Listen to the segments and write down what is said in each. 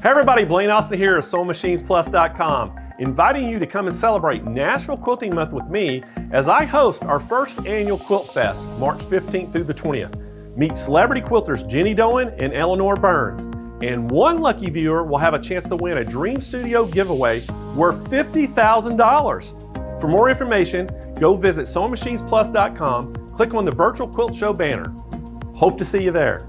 Hey everybody, Blaine here of SewingMachinesPlus.com, inviting you to come and celebrate National Quilting Month with me as I host our first annual Quilt Fest, March 15th through the 20th. Meet celebrity quilters Jenny Doan and Eleanor Burns, and one lucky viewer will have a chance to win a Dream Studio giveaway worth $50,000. For more information, go visit SewingMachinesPlus.com, click on the Virtual Quilt Show banner. Hope to see you there.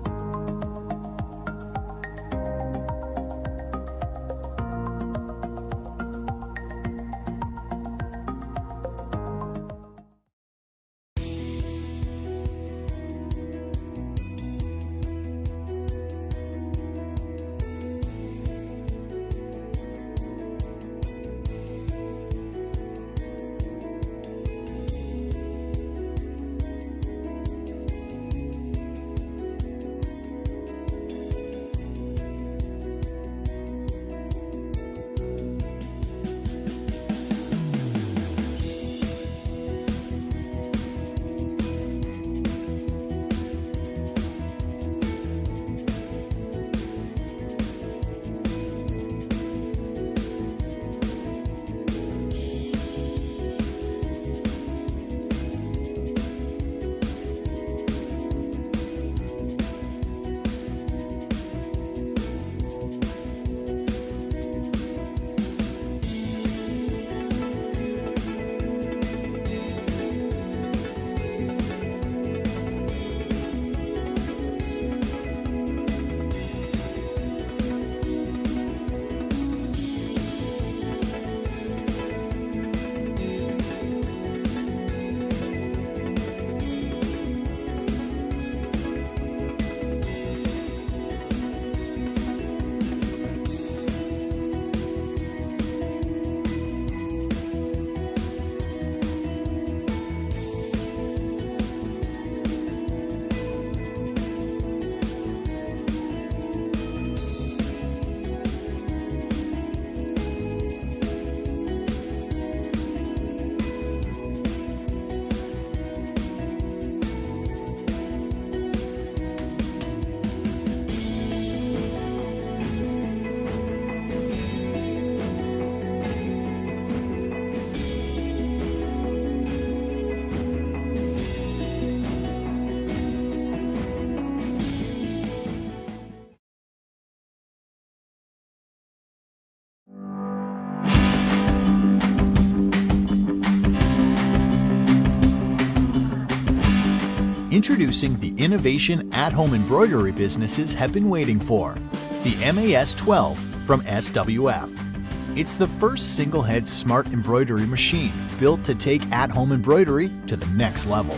Introducing the innovation at-home embroidery businesses have been waiting for, the MAS-12 from SWF. It's the first single-head smart embroidery machine built to take at-home embroidery to the next level,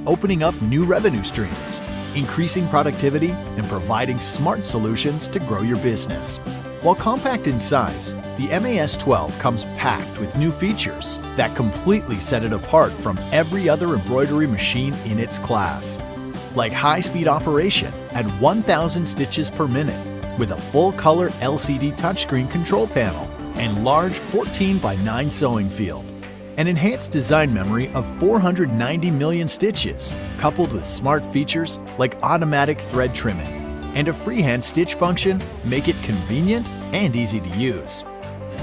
opening up new revenue streams, increasing productivity, and providing smart solutions to grow your business. While compact in size, the MAS-12 comes packed with new features that completely set it apart from every other embroidery machine in its class. Like high-speed operation at 1,000 stitches per minute with a full-color LCD touchscreen control panel and large 14:9 sewing field. An enhanced design memory of 490 million stitches, coupled with smart features like automatic thread trimming and a freehand stitch function, make it convenient and easy to use.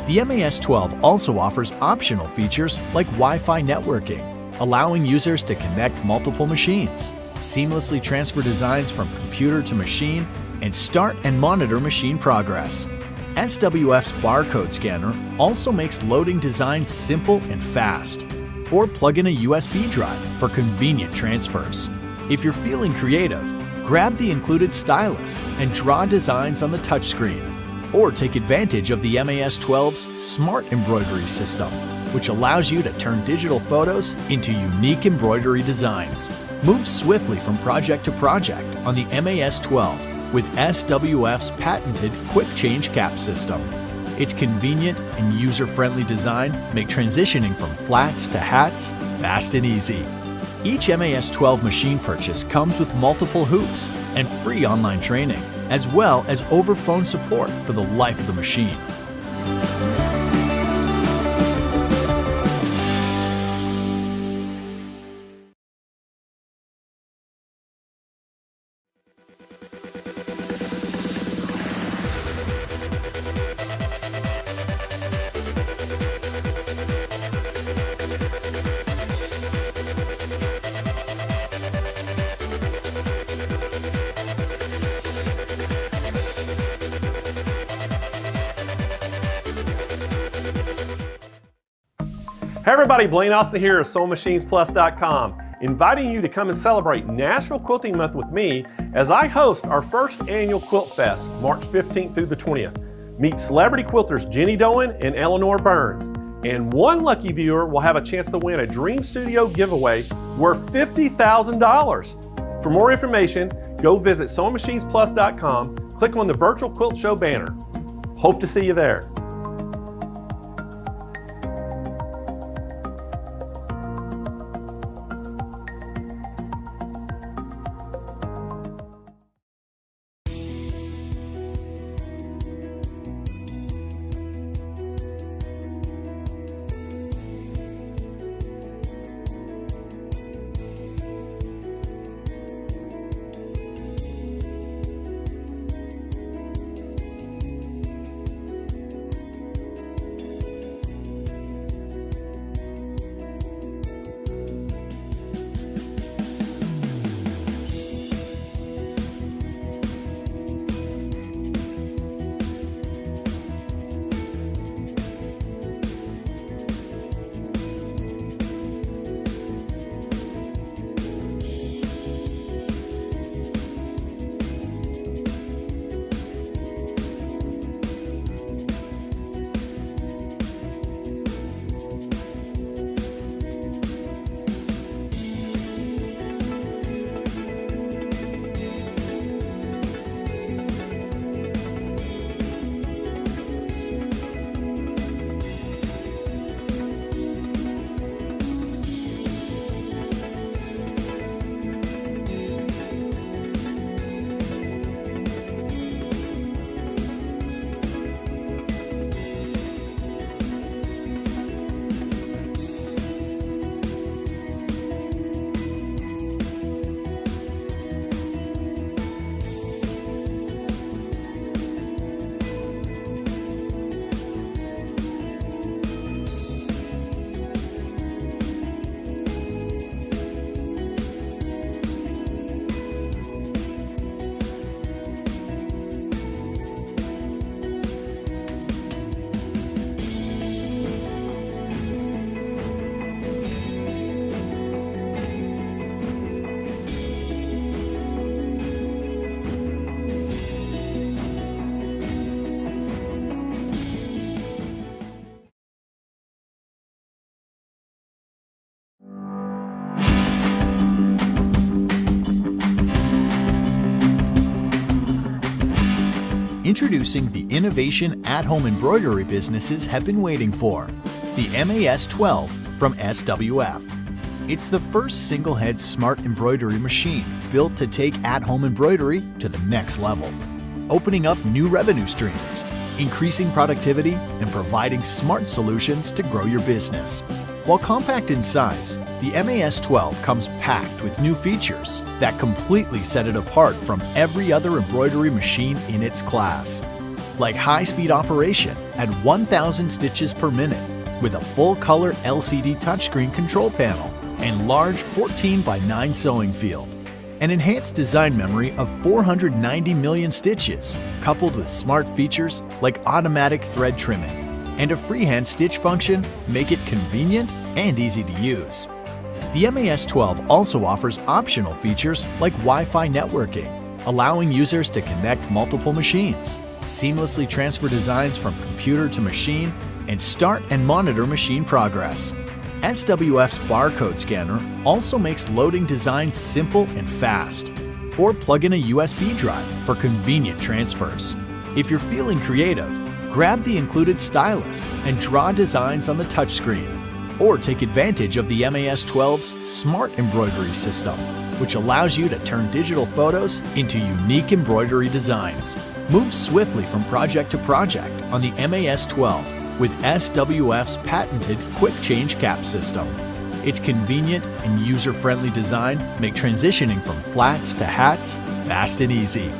The MAS-12 also offers optional features like Wi-Fi networking, allowing users to connect multiple machines, seamlessly transfer designs from computer to machine, and start and monitor machine progress. SWF's barcode scanner also makes loading designs simple and fast. Or plug in a USB drive for convenient transfers. If you're feeling creative, grab the included stylus and draw designs on the touchscreen. Or take advantage of the MAS-12's Smart Embroidery System, which allows you to turn digital photos into unique embroidery designs. Move swiftly from project to project on the MAS-12 with SWF's patented Quick Change Cap system. Its convenient and user-friendly design make transitioning from flats to hats fast and easy. Each MAS-12 machine purchase comes with multiple hoops and free online training, as well as over-phone support for the life of the machine. Hey everybody, Blaine here of SewingMachinesPlus.com, inviting you to come and celebrate National Quilting Month with me as I host our first annual Quilt Fest, March 15th through the 20th. Meet celebrity quilters Jenny Doan and Eleanor Burns, and one lucky viewer will have a chance to win a Dream Studio giveaway worth $50,000. For more information, go visit SewingMachinesPlus.com, click on the Virtual Quilt Show banner. Hope to see you there. Introducing the innovation at-home embroidery businesses have been waiting for, the MAS-12 from SWF. It's the first single-head smart embroidery machine built to take at-home embroidery to the next level, opening up new revenue streams, increasing productivity, and providing smart solutions to grow your business. While compact in size, the MAS-12 comes packed with new features that completely set it apart from every other embroidery machine in its class. Like high-speed operation at 1,000 stitches per minute with a full-color LCD touchscreen control panel and large 14:9 sewing field. An enhanced design memory of 490 million stitches, coupled with smart features like automatic thread trimming and a freehand stitch function make it convenient and easy to use. The MAS-12 also offers optional features like Wi-Fi networking, allowing users to connect multiple machines, seamlessly transfer designs from computer to machine, and start and monitor machine progress. SWF's barcode scanner also makes loading designs simple and fast. Or plug in a USB drive for convenient transfers. If you're feeling creative, grab the included stylus and draw designs on the touchscreen. Or take advantage of the MAS-12's Smart Embroidery System, which allows you to turn digital photos into unique embroidery designs. Move swiftly from project to project on the MAS-12 with SWF's patented Quick Change Cap system. Its convenient and user-friendly design make transitioning from flats to hats fast and easy.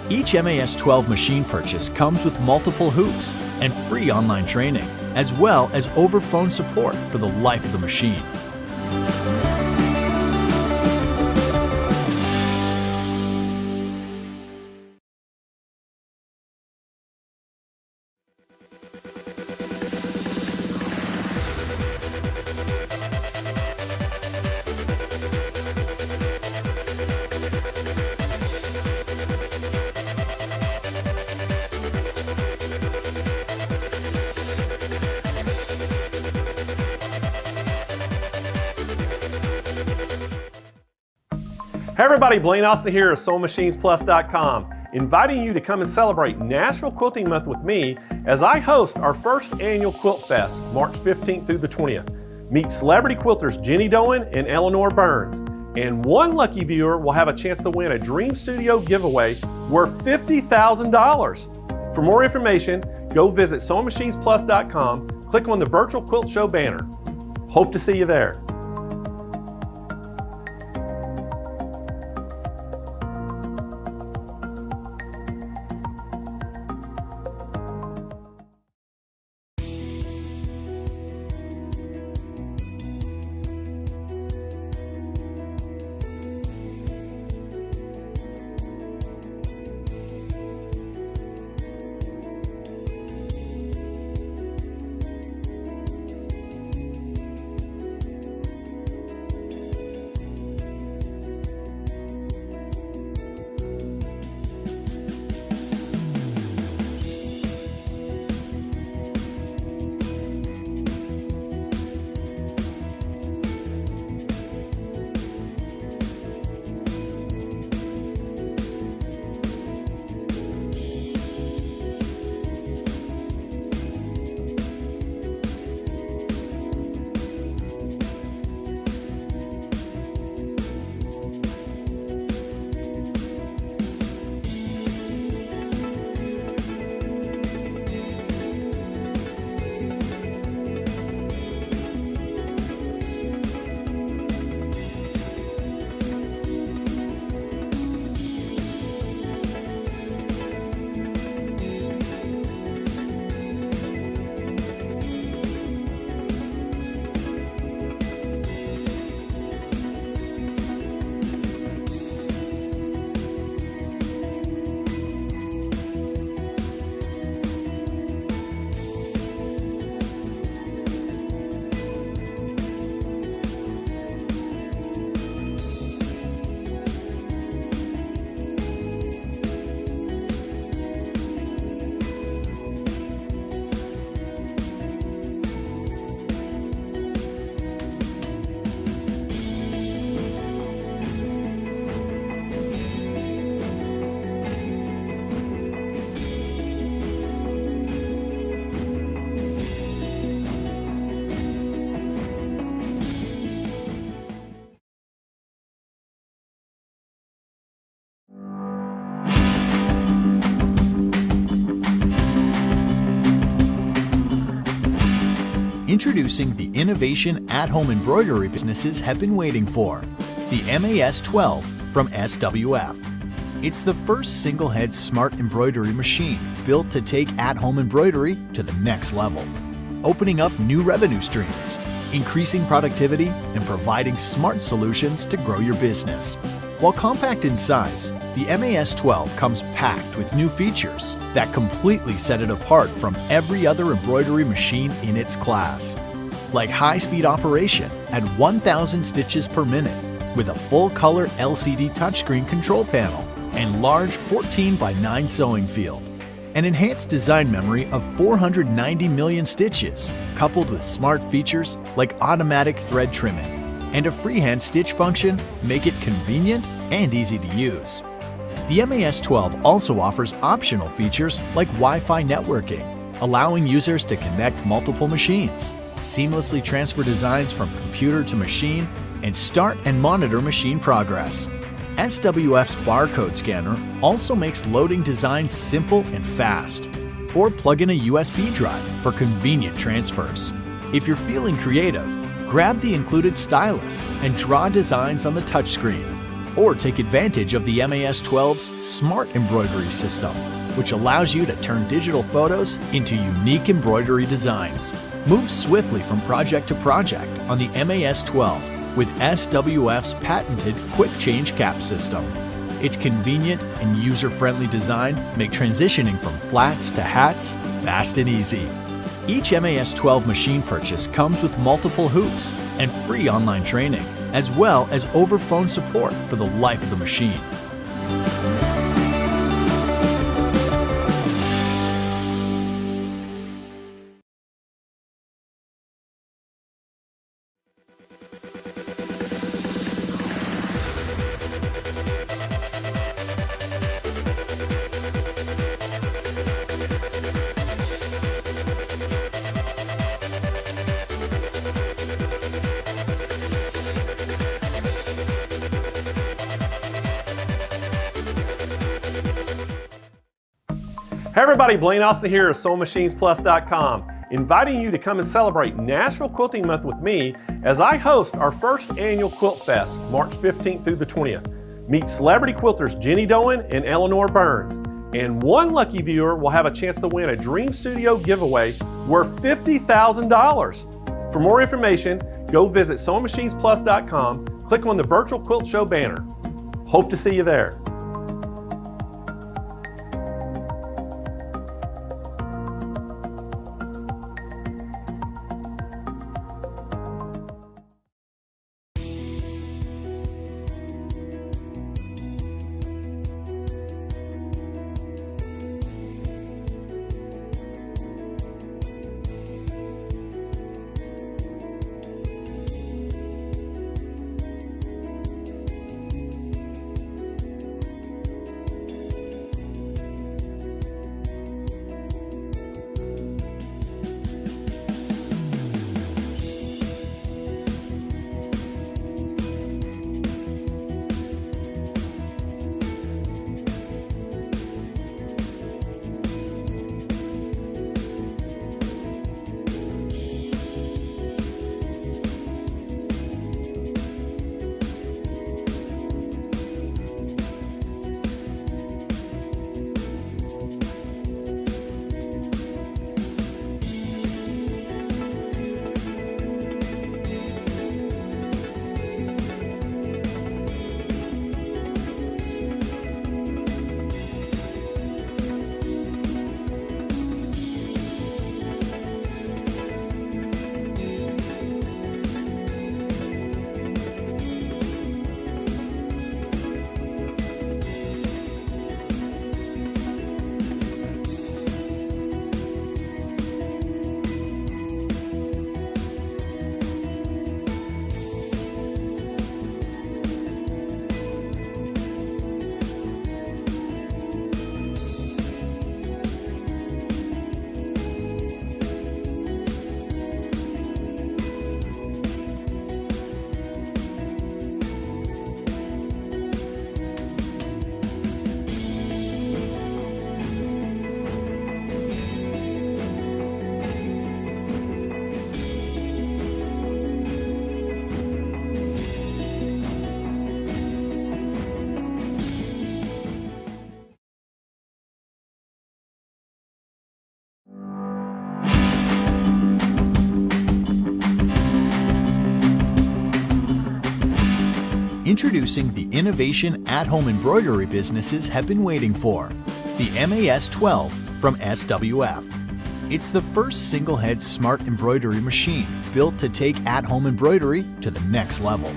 Each MAS-12 machine purchase comes with multiple hoops and free online training, as well as over-phone support for the life of the machine. Hey everybody, Blaine here of SewingMachinesPlus.com, inviting you to come and celebrate National Quilting Month with me as I host our first annual Quilt Fest, March 15th through the 20th. Meet celebrity quilters Jenny Doan and Eleanor Burns, and one lucky viewer will have a chance to win a Dream Studio giveaway worth $50,000. For more information, go visit SewingMachinesPlus.com, click on the Virtual Quilt Show banner. Hope to see you there. Introducing the innovation at-home embroidery businesses have been waiting for, the MAS-12 from SWF. It's the first single-head smart embroidery machine built to take at-home embroidery to the next level, opening up new revenue streams, increasing productivity, and providing smart solutions to grow your business. While compact in size, the MAS-12 comes packed with new features that completely set it apart from every other embroidery machine in its class. Like high-speed operation at 1,000 stitches per minute with a full-color LCD touchscreen control panel and large 14:9 sewing field. An enhanced design memory of 490 million stitches, coupled with smart features like automatic thread trimming and a freehand stitch function make it convenient and easy to use. The MAS-12 also offers optional features like Wi-Fi networking, allowing users to connect multiple machines, seamlessly transfer designs from computer to machine, and start and monitor machine progress. SWF's barcode scanner also makes loading designs simple and fast. Or plug in a USB drive for convenient transfers. If you're feeling creative, grab the included stylus and draw designs on the touchscreen. Or take advantage of the MAS-12's Smart Embroidery System, which allows you to turn digital photos into unique embroidery designs. Move swiftly from project to project on the MAS-12 with SWF's patented Quick Change Cap system. Its convenient and user-friendly design make transitioning from flats to hats fast and easy. Each MAS-12 machine purchase comes with multiple hoops and free online training, as well as over-phone support for the life of the machine. Hey everybody, Blaine here of SewingMachinesPlus.com, inviting you to come and celebrate National Quilting Month with me as I host our first annual Quilt Fest, March 15th through the 20th. Meet celebrity quilters Jenny Doan and Eleanor Burns. And one lucky viewer will have a chance to win a Dream Studio giveaway worth $50,000. For more information, go visit SewingMachinesPlus.com, click on the Virtual Quilt Show banner. Hope to see you there. Introducing the innovation at-home embroidery businesses have been waiting for, the MAS-12 from SWF. It's the first single-head smart embroidery machine built to take at-home embroidery to the next level,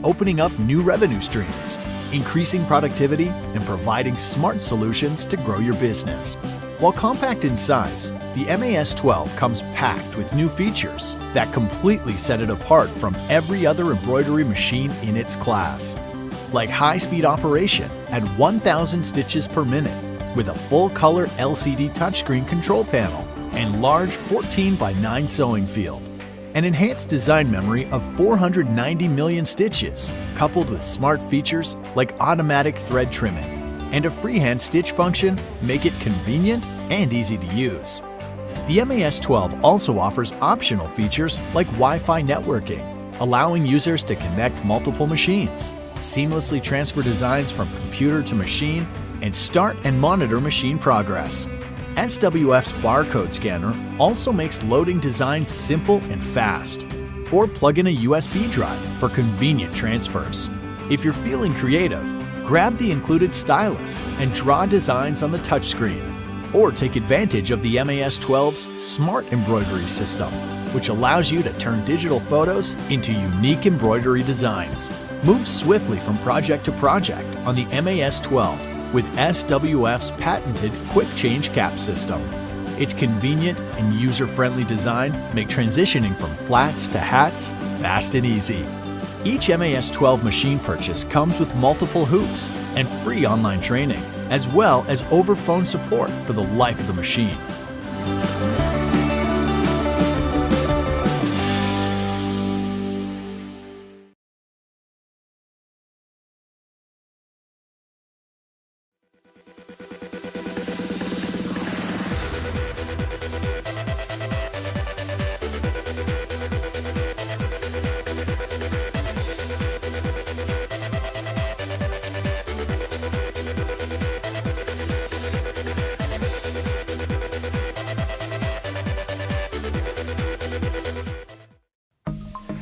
opening up new revenue streams, increasing productivity, and providing smart solutions to grow your business. While compact in size, the MAS-12 comes packed with new features that completely set it apart from every other embroidery machine in its class. Like high-speed operation at 1,000 stitches per minute with a full-color LCD touchscreen control panel and large 14x9 sewing field. An enhanced design memory of 490 million stitches, coupled with smart features like automatic thread trimming and a freehand stitch function, make it convenient and easy to use. The MAS-12 also offers optional features like Wi-Fi networking, allowing users to connect multiple machines, seamlessly transfer designs from computer to machine, and start and monitor machine progress. SWF's barcode scanner also makes loading designs simple and fast. Or plug in a USB drive for convenient transfers. If you're feeling creative, grab the included stylus and draw designs on the touchscreen. Or take advantage of the MAS-12's Smart Embroidery System, which allows you to turn digital photos into unique embroidery designs. Move swiftly from project to project on the MAS-12 with SWF's patented Quick Change Cap system. Its convenient and user-friendly design make transitioning from flats to hats fast and easy. Each MAS-12 machine purchase comes with multiple hoops and free online training, as well as over-phone support for the life of the machine.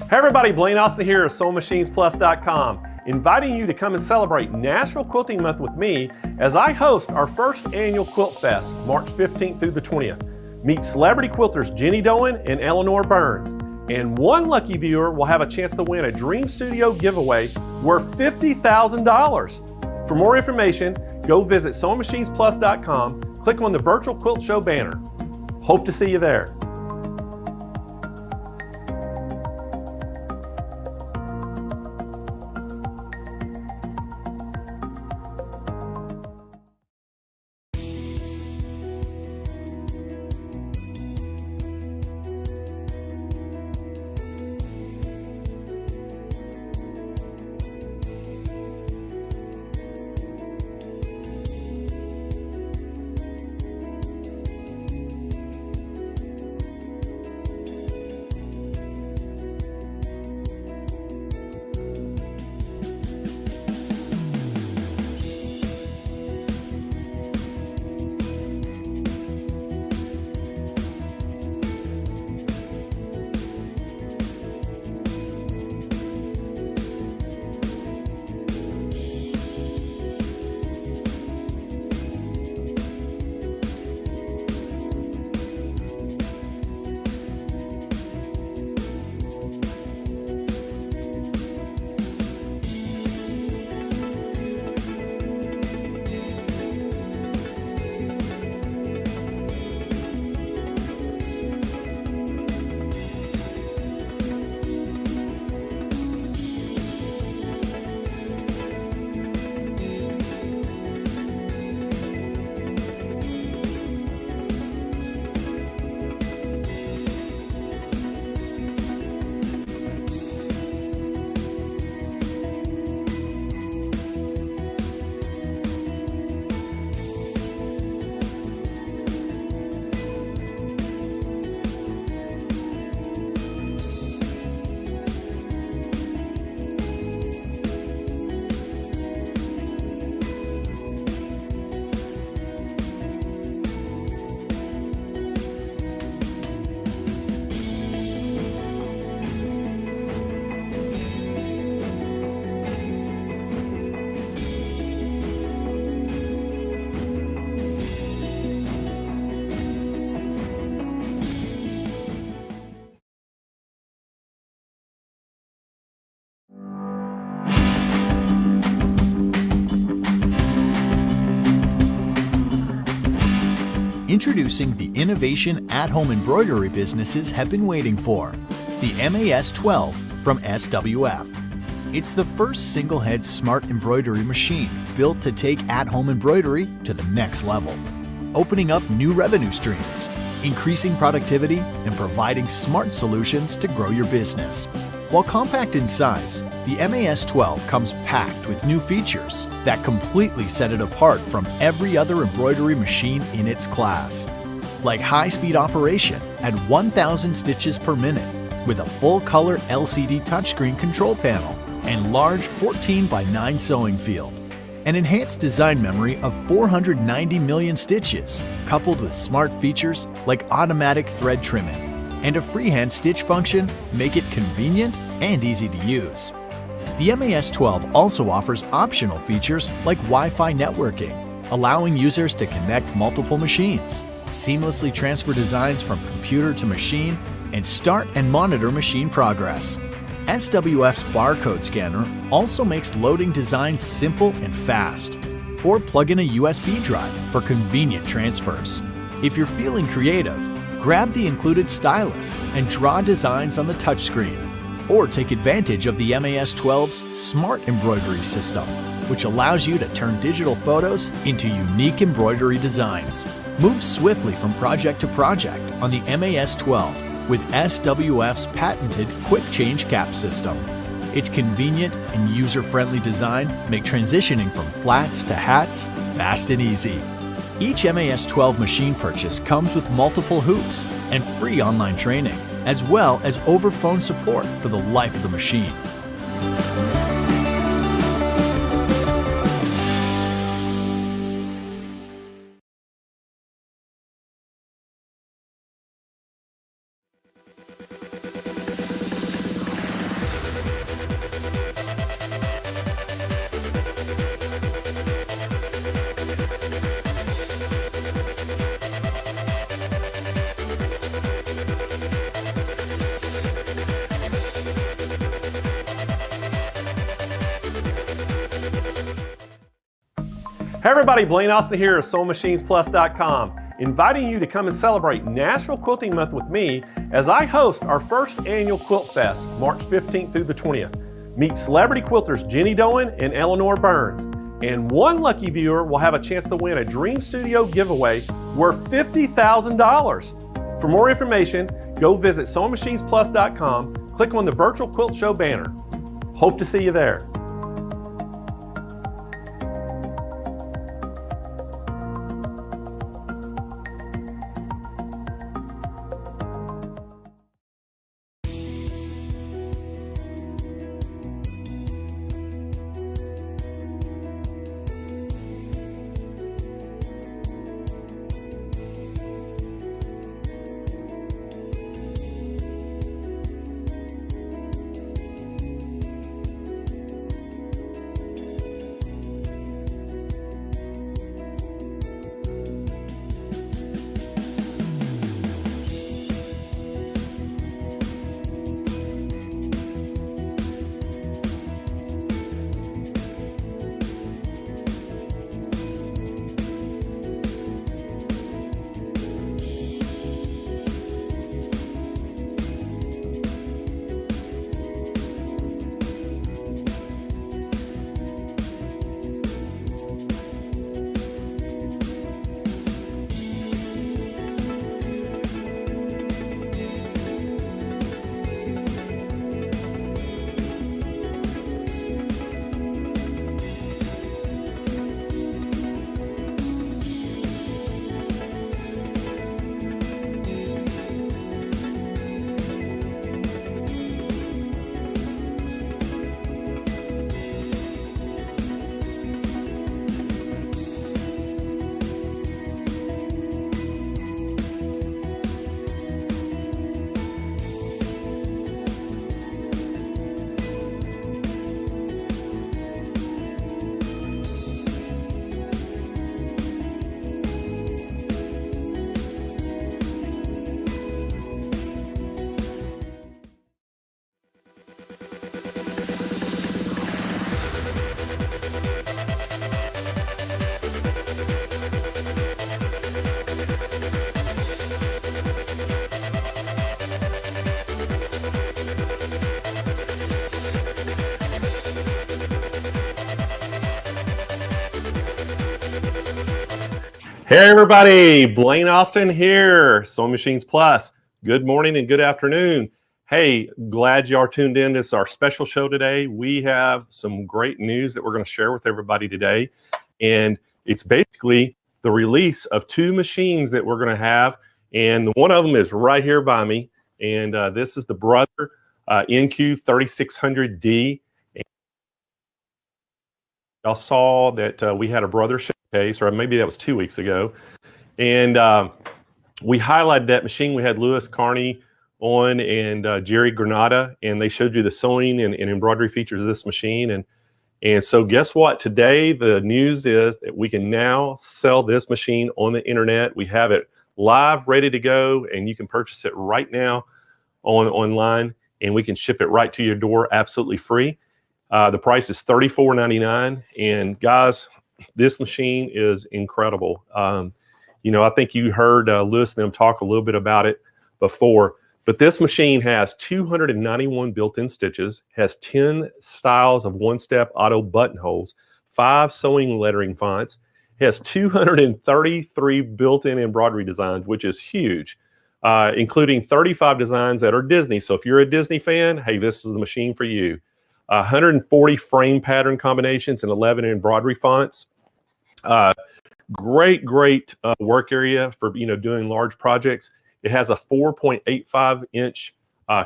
Hey everybody, Blaine here of SewingMachinesPlus.com, inviting you to come and celebrate National Quilting Month with me as I host our first annual Quilt Fest, March 15th through the 20th. Meet celebrity quilters Jenny Doan and Eleanor Burns. And one lucky viewer will have a chance to win a Dream Studio giveaway worth $50,000. For more information, go visit SewingMachinesPlus.com, click on the Virtual Quilt Show banner. Hope to see you there. Introducing the innovation at-home embroidery businesses have been waiting for, the MAS-12 from SWF. It's the first single-head smart embroidery machine built to take at-home embroidery to the next level, opening up new revenue streams, increasing productivity, and providing smart solutions to grow your business. While compact in size, the MAS-12 comes packed with new features that completely set it apart from every other embroidery machine in its class. Like high-speed operation at 1,000 stitches per minute with a full-color LCD touchscreen control panel and large 14:9 sewing field. An enhanced design memory of 490 million stitches, coupled with smart features like automatic thread trimming and a freehand stitch function make it convenient and easy to use. The MAS-12 also offers optional features like Wi-Fi networking, allowing users to connect multiple machines, seamlessly transfer designs from computer to machine, and start and monitor machine progress. SWF's barcode scanner also makes loading designs simple and fast. Or plug in a USB drive for convenient transfers. If you're feeling creative, grab the included stylus and draw designs on the touchscreen. Or take advantage of the MAS-12's Smart Embroidery System, which allows you to turn digital photos into unique embroidery designs. Move swiftly from project to project on the MAS-12 with SWF's patented Quick Change Cap system. Its convenient and user-friendly design make transitioning from flats to hats fast and easy. Each MAS-12 machine purchase comes with multiple hoops and free online training, as well as over-phone support for the life of the machine. Hey everybody, Blaine Austin here at SewingMachinesPlus.com, inviting you to come and celebrate National Quilting Month with me as I host our first annual Quilt Fest, March 15th through the 20th. Meet celebrity quilters Jenny Doan and Eleanor Burns. And one lucky viewer will have a chance to win a Dream Studio giveaway worth $50,000. For more information, go visit SewingMachinesPlus.com, click on the Virtual Quilt Show banner. Hope to see you there. Hey everybody, Blaine Austin here, Sewing Machines Plus. Good morning and good afternoon. Hey, glad you are tuned in. This is our special show today. We have some great news that we're going to share with everybody today. And it's basically the release of two machines that we're going to have. And one of them is right here by me. And this is the Brother NQ3600D. Y'all saw that we had a Brother showcase, or maybe that was 2 weeks ago. And we highlighted that machine. We had Louis Carney on and Jerry Granada, and they showed you the sewing and embroidery features of this machine. And so guess what? Today, the news is that we can now sell this machine on the internet. We have it live, ready to go, and you can purchase it right now online, and we can ship it right to your door absolutely free. The price is $34.99, and guys, this machine is incredible. You know, I think you heard Louis and them talk a little bit about it before, but this machine has 291 built-in stitches, has 10 styles of one-step auto buttonholes, 5 sewing lettering fonts, has 233 built-in embroidery designs, which is huge, including 35 designs that are Disney. So if you're a Disney fan, hey, this is the machine for you. 140 frame pattern combinations and 11 embroidery fonts. Great work area for doing large projects. It has a 4.85-inch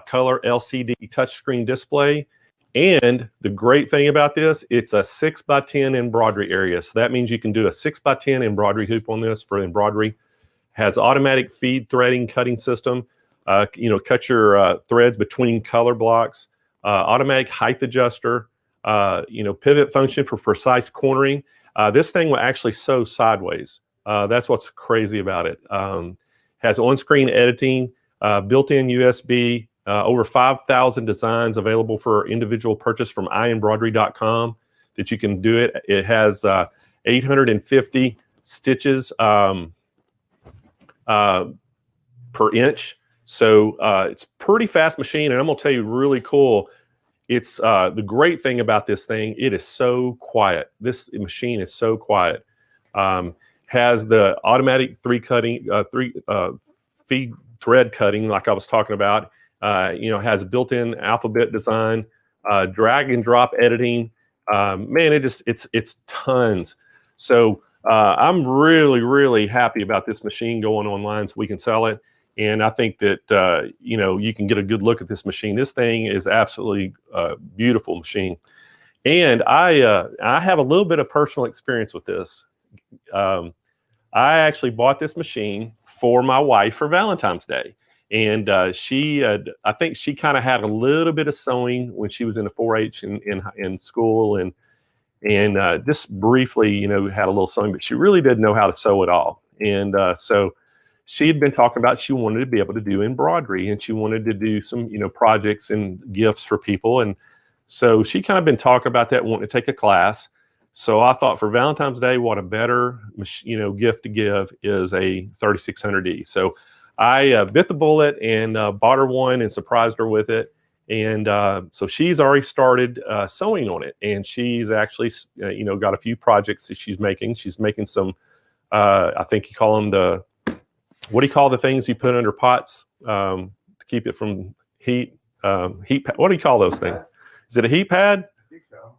color LCD touchscreen display, and the great thing about this, it's a 6x10 embroidery area. So that means you can do a 6x10 embroidery hoop on this for embroidery. Has automatic feed threading cutting system. Cut your threads between color blocks. Automatic height adjuster, pivot function for precise cornering. This thing will actually sew sideways. That's what's crazy about it. Has on-screen editing, built-in USB, over 5,000 designs available for individual purchase from iembroidery.com that you can do it. It has 850 stitches per inch. So it's a pretty fast machine, and I'm gonna tell you really cool. It's the great thing about this thing, it is so quiet. This machine is so quiet. Has the automatic feed thread cutting like I was talking about. Has built-in alphabet design, drag and drop editing. Man, it's tons. So I'm really, really happy about this machine going online so we can sell it. And I think that, you can get a good look at this machine. This thing is absolutely a beautiful machine. And I have a little bit of personal experience with this. I actually bought this machine for my wife for Valentine's Day. And I think she kind of had a little bit of sewing when she was in the 4-H in school. And just briefly, had a little sewing, but she really didn't know how to sew at all. And so she had been talking about she wanted to be able to do embroidery, and she wanted to do some, projects and gifts for people. And so she kind of been talking about that, wanting to take a class. So I thought for Valentine's Day, what a better, gift to give is a 3600D. So I bit the bullet and bought her one and surprised her with it. And so she's already started sewing on it, and she's actually, got a few projects that she's making. She's making some, I think you call them what do you call the things you put under pots to keep it from heat? Heat pad. What do you call those things? Is it a heat pad? I think so.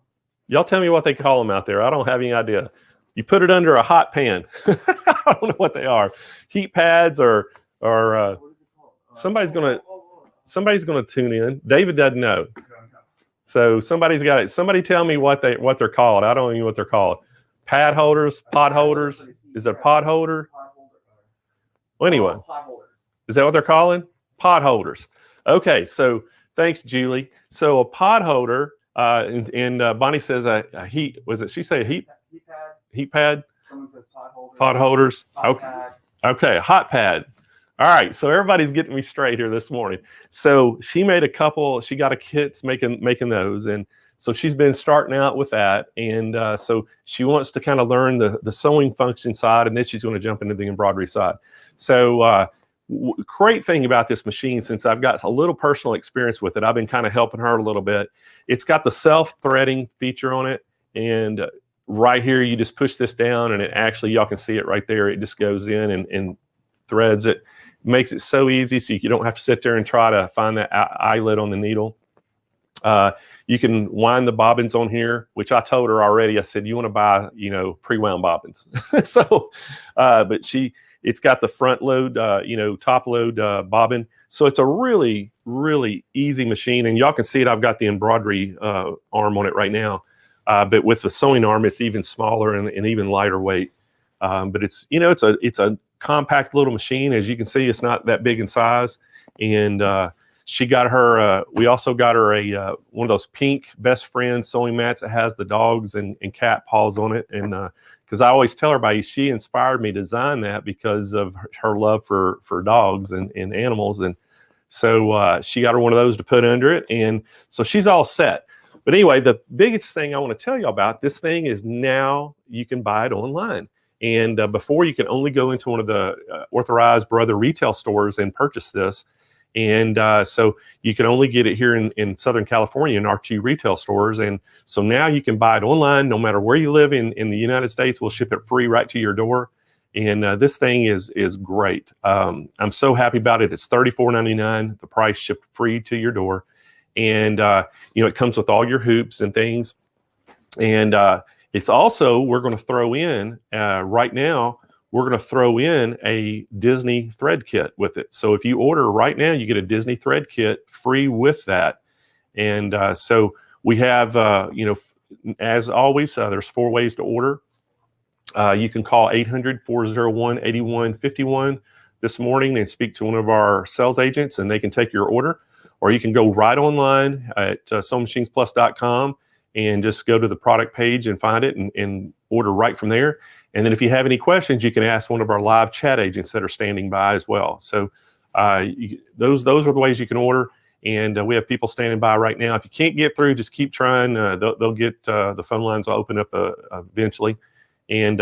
Y'all tell me what they call them out there. I don't have any idea. You put it under a hot pan. I don't know what they are. Heat pads or What is it called? somebody's gonna tune in. David doesn't know. So somebody's got it. Somebody tell me what they're called. I don't even know what they're called. Pad holders, pot holders. Is it a pot holder? Well, anyway, Pot holders. is that what they're calling? Pot holders. Okay, so thanks, Julie. So a pot holder, and Bonnie says a heat. Was it? She say a heat pad. Heat pad. Someone says pot holders. Pot holders. Hot Okay. pad. Okay, a hot pad. All right, so everybody's getting me straight here this morning. So she made a couple. She got a kits making those, and so she's been starting out with that. And so she wants to kind of learn the sewing function side, and then she's going to jump into the embroidery side. So great thing about this machine, since I've got a little personal experience with it, I've been kind of helping her a little bit. It's got the self-threading feature on it, and right here you just push this down, and it actually, y'all can see it right there. It just goes in and threads it. Makes it so easy, so you don't have to sit there and try to find that eyelet on the needle. You can wind the bobbins on here, which I told her already. I said, you want to buy, pre-wound bobbins. So, but it's got the front load, top load bobbin. So it's a really, really easy machine. And y'all can see it. I've got the embroidery arm on it right now. But with the sewing arm, it's even smaller and even lighter weight. But it's a compact little machine. As you can see, it's not that big in size. And she got her, we also got her a one of those pink Best Friend sewing mats that has the dogs and cat paws on it. And because I always tell everybody, she inspired me to design that because of her love for dogs and animals. And so she got her one of those to put under it. And so she's all set. But anyway, the biggest thing I want to tell you about, this thing is now you can buy it online. And before, you can only go into one of the authorized brother retail stores and purchase this. And so you can only get it here in Southern California in our 2 retail stores. And so now you can buy it online, no matter where you live in the United States. We'll ship it free right to your door. And this thing is great. I'm so happy about it. It's $34.99. The price shipped free to your door. And, it comes with all your hoops and things. And it's also, we're going to throw in, right now, we're going to throw in a Disney thread kit with it. So if you order right now, you get a Disney thread kit free with that. And so we have, as always, there's 4 ways to order. You can call 800-401-8151 this morning and speak to one of our sales agents, and they can take your order. Or you can go right online at SewingMachinesPlus.com and just go to the product page and find it and order right from there. And then if you have any questions, you can ask one of our live chat agents that are standing by as well. So those are the ways you can order. And we have people standing by right now. If you can't get through, just keep trying. They'll get the phone lines will open up eventually. And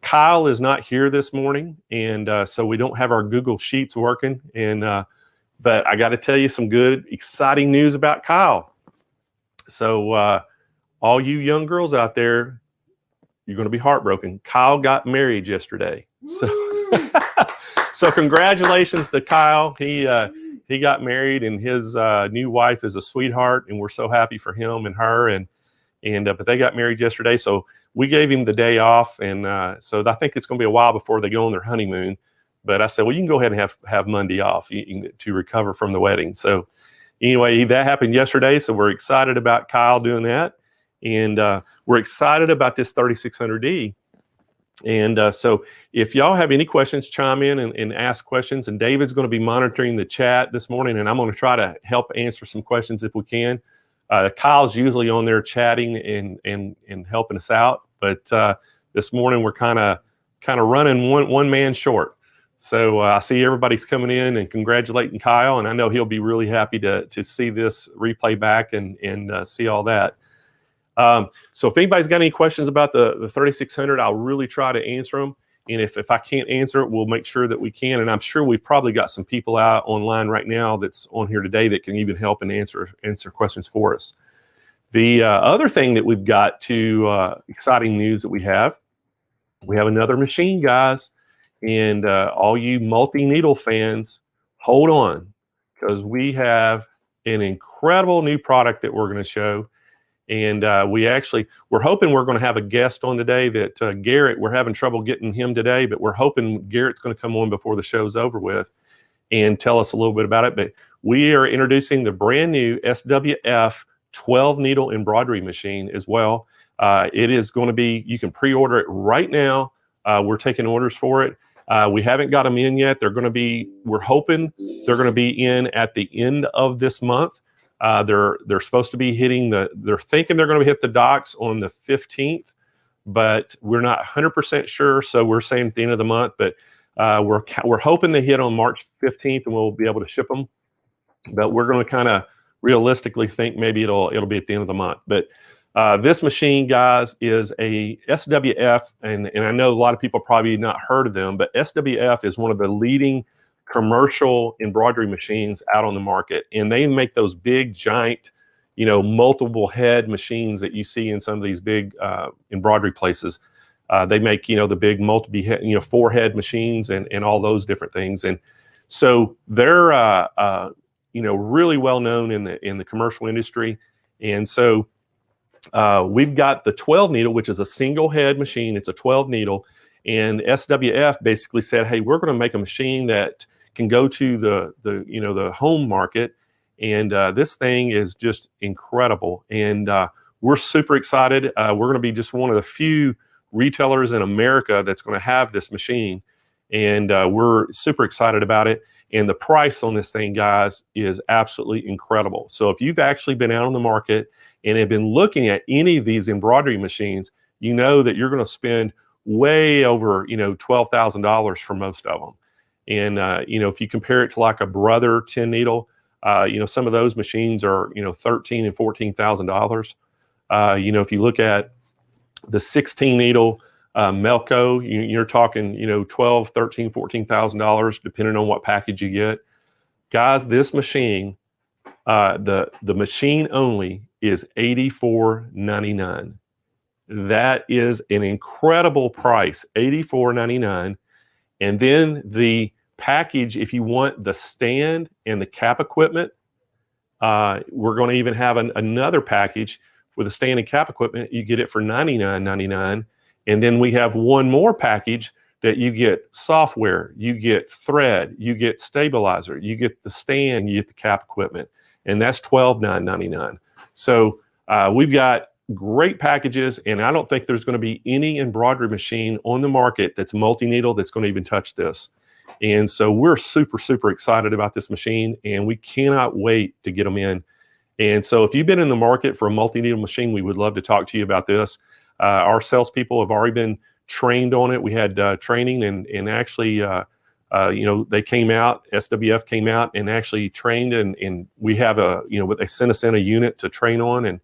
Kyle is not here this morning, and so we don't have our Google Sheets working. And but I got to tell you some good, exciting news about Kyle. So all you young girls out there, you're going to be heartbroken. Kyle got married yesterday. So congratulations to Kyle. He got married, and his new wife is a sweetheart, and we're so happy for him and her. And but they got married yesterday, so we gave him the day off, and so I think it's going to be a while before they go on their honeymoon. But I said, well, you can go ahead and have Monday off to recover from the wedding. So anyway, that happened yesterday, so we're excited about Kyle doing that, and we're excited about this 3600D. And so if y'all have any questions, chime in and ask questions. And David's going to be monitoring the chat this morning, and I'm going to try to help answer some questions if we can. Kyle's usually on there chatting and helping us out, but this morning we're kind of running one man short. So I see everybody's coming in and congratulating Kyle, and I know he'll be really happy to see this replay back and see all that. So if anybody's got any questions about the 3600, I'll really try to answer them. And if I can't answer it, we'll make sure that we can. And I'm sure we've probably got some people out online right now that's on here today that can even help and answer questions for us. The other thing that we've got exciting news that we have another machine, guys. And all you multi-needle fans, hold on, because we have an incredible new product that we're going to show. And we're hoping we're going to have a guest on today that Garrett, we're having trouble getting him today, but we're hoping Garrett's going to come on before the show's over with and tell us a little bit about it. But we are introducing the brand new SWF 12 needle embroidery machine as well. It is going to be, you can pre-order it right now. We're taking orders for it. We haven't got them in yet. We're hoping they're going to be in at the end of this month. They're supposed to be hitting they're thinking they're going to hit the docks on the 15th, but we're not 100% sure. So we're saying at the end of the month, but we're hoping they hit on March 15th and we'll be able to ship them. But we're going to kind of realistically think maybe it'll be at the end of the month. But this machine, guys, is a SWF, and I know a lot of people probably not heard of them, but SWF is one of the leading commercial embroidery machines out on the market, and they make those big giant multiple head machines that you see in some of these big embroidery places. They make the big multiple head 4-head machines and all those different things, and so they're really well known in the commercial industry. And so we've got the 12 needle, which is a single head machine. It's a 12 needle, and SWF basically said, hey, we're going to make a machine that can go to the home market, and this thing is just incredible, and we're super excited. We're going to be just one of the few retailers in America that's going to have this machine, and we're super excited about it. And the price on this thing, guys, is absolutely incredible. So if you've actually been out on the market and have been looking at any of these embroidery machines, you know that you're going to spend way over $12,000 for most of them. And if you compare it to like a Brother 10 needle, some of those machines are $13,000 and $14,000. If you look at the 16 needle Melco, you're talking $12,000, $13,000, $14,000 depending on what package you get. Guys, this machine, the machine only is $84.99. That is an incredible price, $84.99. And then the package, if you want the stand and the cap equipment, we're going to even have another package with a stand and cap equipment. You get it for $99.99. And then we have one more package that you get software, you get thread, you get stabilizer, you get the stand, you get the cap equipment. And that's $12,999. So we've got great packages, and I don't think there's going to be any embroidery machine on the market that's multi-needle that's going to even touch this. And so we're super, super excited about this machine, and we cannot wait to get them in. And so if you've been in the market for a multi-needle machine, we would love to talk to you about this. Our salespeople have already been trained on it. We had training, and actually, they came out, SWF came out and actually trained, and we have they sent us in a unit to train on,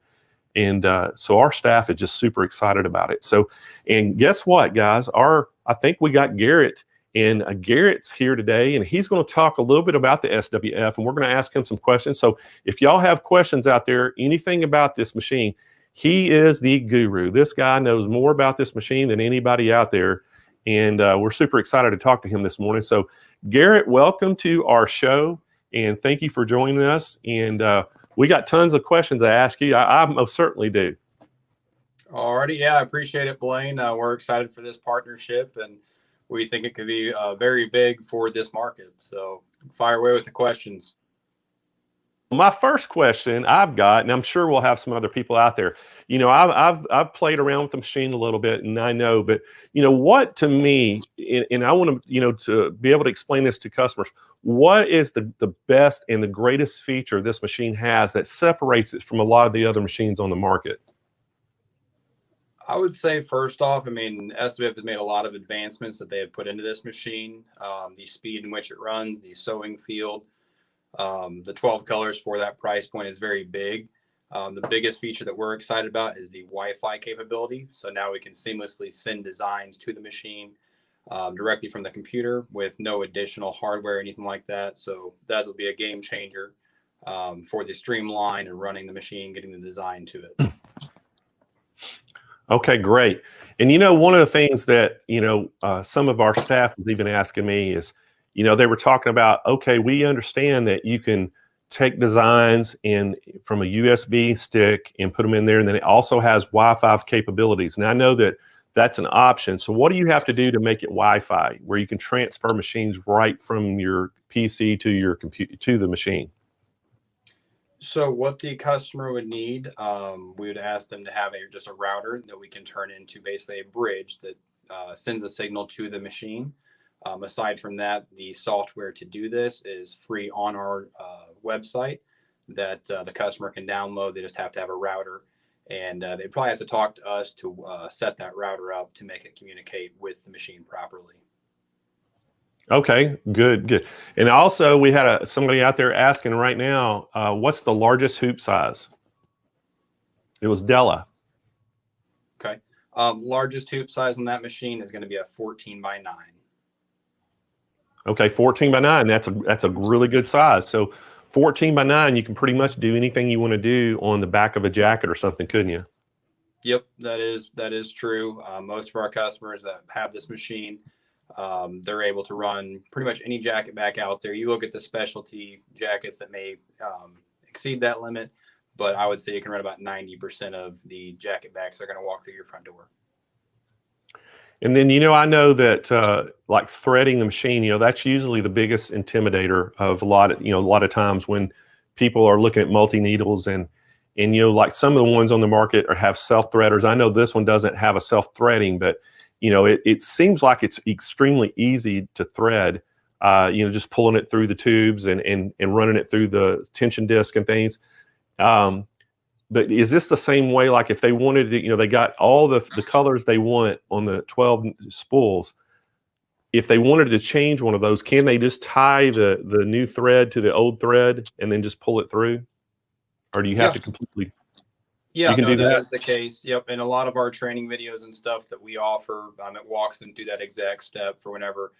And so our staff is just super excited about it. So, and guess what, guys? I think we got Garrett, and Garrett's here today, and he's going to talk a little bit about the SWF, and we're going to ask him some questions. So if y'all have questions out there, anything about this machine, he is the guru. This guy knows more about this machine than anybody out there, and we're super excited to talk to him this morning. So Garrett, welcome to our show, and thank you for joining us. And we got tons of questions to ask you. I most certainly do. Alrighty, yeah, I appreciate it, Blaine. We're excited for this partnership, and we think it could be very big for this market. So fire away with the questions. My first question I've got, and I'm sure we'll have some other people out there. You know, I've played around with the machine a little bit, and I know, but you know what, to me, and I want to, you know, to be able to explain this to customers, what is the best and the greatest feature this machine has that separates it from a lot of the other machines on the market? I would say first off, I mean, SWF has made a lot of advancements that they have put into this machine. The speed in which it runs, the sewing field, the 12 colors for that price point is very big. The biggest feature that we're excited about is the Wi-Fi capability. So now we can seamlessly send designs to the machine directly from the computer with no additional hardware or anything like that. So that will be a game changer for the streamline and running the machine, getting the design to it. Okay, great. And you know, one of the things that, you know, some of our staff was even asking me is, you know, they were talking about, okay, we understand that you can take designs in from a USB stick and put them in there, and then it also has Wi-Fi capabilities. And I know that that's an option. So what do you have to do to make it Wi-Fi, where you can transfer machines right from your PC to your computer to the machine? So what the customer would need, we would ask them to have just a router that we can turn into basically a bridge that sends a signal to the machine. Aside from that, the software to do this is free on our website that the customer can download. They just have to have a router, and they probably have to talk to us to set that router up to make it communicate with the machine properly. Okay, good. And also, we had somebody out there asking right now, what's the largest hoop size? It was Della. Okay. Largest hoop size on that machine is going to be a 14 by 9. Okay, 14 by 9. That's a really good size. So 14 by 9, you can pretty much do anything you want to do on the back of a jacket or something, couldn't you? Yep, that is true. Most of our customers that have this machine, they're able to run pretty much any jacket back out there. You look at the specialty jackets that may exceed that limit, but I would say you can run about 90% of the jacket backs that are going to walk through your front door. And then, you know, I know that like threading the machine, you know, that's usually the biggest intimidator of a lot of times when people are looking at multi-needles and you know, like some of the ones on the market have self-threaders. I know this one doesn't have a self-threading, but you know, it seems like it's extremely easy to thread, you know, just pulling it through the tubes and running it through the tension disc and things. But is this the same way? Like if they wanted to, you know, they got all the colors they want on the 12 spools. If they wanted to change one of those, can they just tie the new thread to the old thread and then just pull it through? Or do you have to completely? Yeah, you can no, do that is the case. Yep. And a lot of our training videos and stuff that we offer, it walks them through that exact step for whenever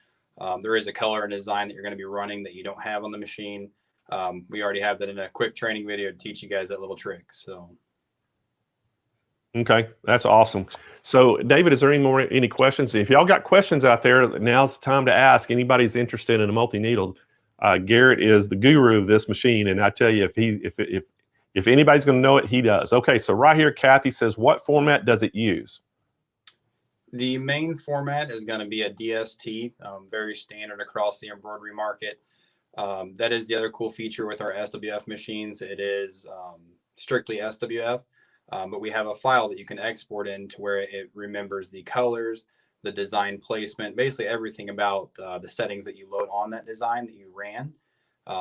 there is a color and design that you're going to be running that you don't have on the machine. We already have that in a quick training video to teach you guys that little trick. So. Okay, that's awesome. So David, is there any questions? If y'all got questions out there, now's the time to ask. Anybody's interested in a multi-needle, Garrett is the guru of this machine. And I tell you, if anybody's going to know it, he does. Okay, so right here, Kathy says, what format does it use? The main format is going to be a DST, very standard across the embroidery market. That is the other cool feature with our SWF machines. It is strictly SWF, but we have a file that you can export in to where it remembers the colors, the design placement, basically everything about the settings that you load on that design that you ran.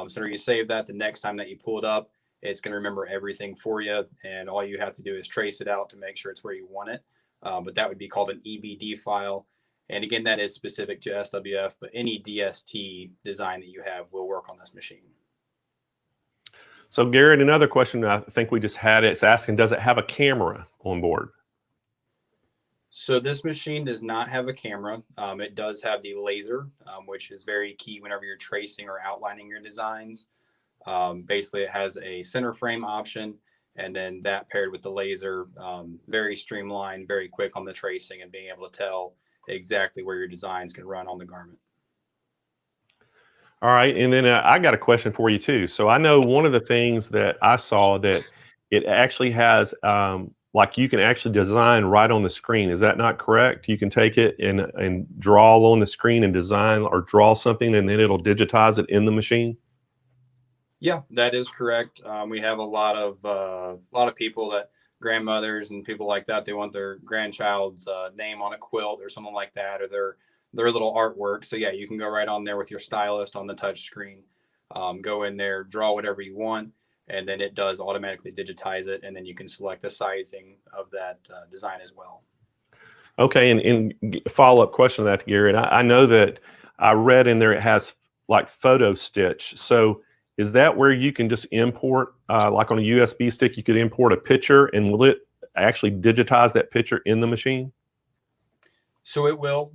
So you save that, the next time that you pull it up, it's going to remember everything for you, and all you have to do is trace it out to make sure it's where you want it. But that would be called an EBD file. And again, that is specific to SWF, but any DST design that you have will work on this machine. So Garrett, another question I think we just had, it's asking, does it have a camera on board? So this machine does not have a camera. It does have the laser, which is very key whenever you're tracing or outlining your designs. Basically, it has a center frame option, and then that paired with the laser, very streamlined, very quick on the tracing and being able to tell exactly where your designs can run on the garment. All right, and then I got a question for you too. So I know one of the things that I saw that it actually has, like you can actually design right on the screen. Is that not correct? You can take it and draw on the screen and design or draw something, and then it'll digitize it in the machine. Yeah, that is correct. We have a lot of people that grandmothers and people like that. They want their grandchild's name on a quilt or something like that, or their little artwork. So yeah, you can go right on there with your stylist on the touch screen. Go in there, draw whatever you want, and then it does automatically digitize it, and then you can select the sizing of that design as well. Okay, and follow-up question to that, Garrett. I know that I read in there it has like photo stitch. So is that where you can just import, like on a USB stick, you could import a picture, and will it actually digitize that picture in the machine? So it will.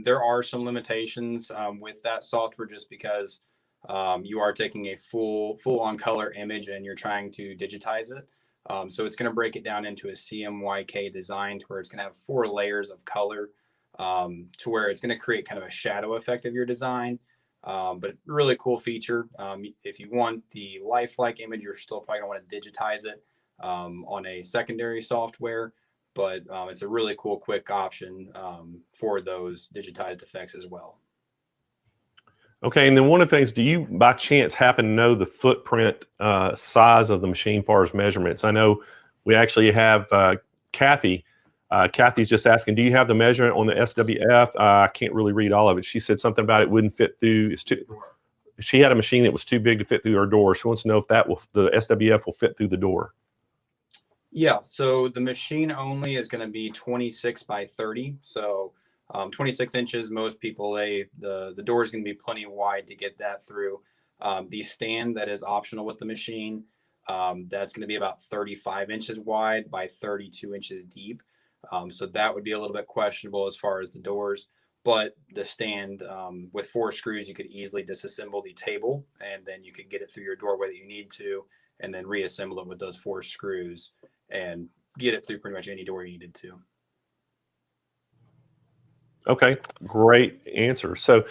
There are some limitations with that software, just because you are taking a full-on color image and you're trying to digitize it. So it's going to break it down into a CMYK design to where it's going to have 4 layers of color, to where it's going to create kind of a shadow effect of your design. But really cool feature. If you want the lifelike image, you're still probably going to want to digitize it on a secondary software. But it's a really cool, quick option for those digitized effects as well. Okay, and then one of the things, do you by chance happen to know the footprint size of the machine as far as measurements? I know we actually have Kathy. Kathy's just asking, do you have the measurement on the SWF? I can't really read all of it. She said something about it wouldn't fit through. She had a machine that was too big to fit through her door. She wants to know if the SWF will fit through the door. Yeah, so the machine only is going to be 26 by 30. So 26 inches, most people, the door is going to be plenty wide to get that through. The stand that is optional with the machine, that's going to be about 35 inches wide by 32 inches deep. So that would be a little bit questionable as far as the doors. But the stand, with 4 screws, you could easily disassemble the table, and then you could get it through your doorway that you need to, and then reassemble it with those 4 screws and get it through pretty much any door you needed to. Okay, great answer. So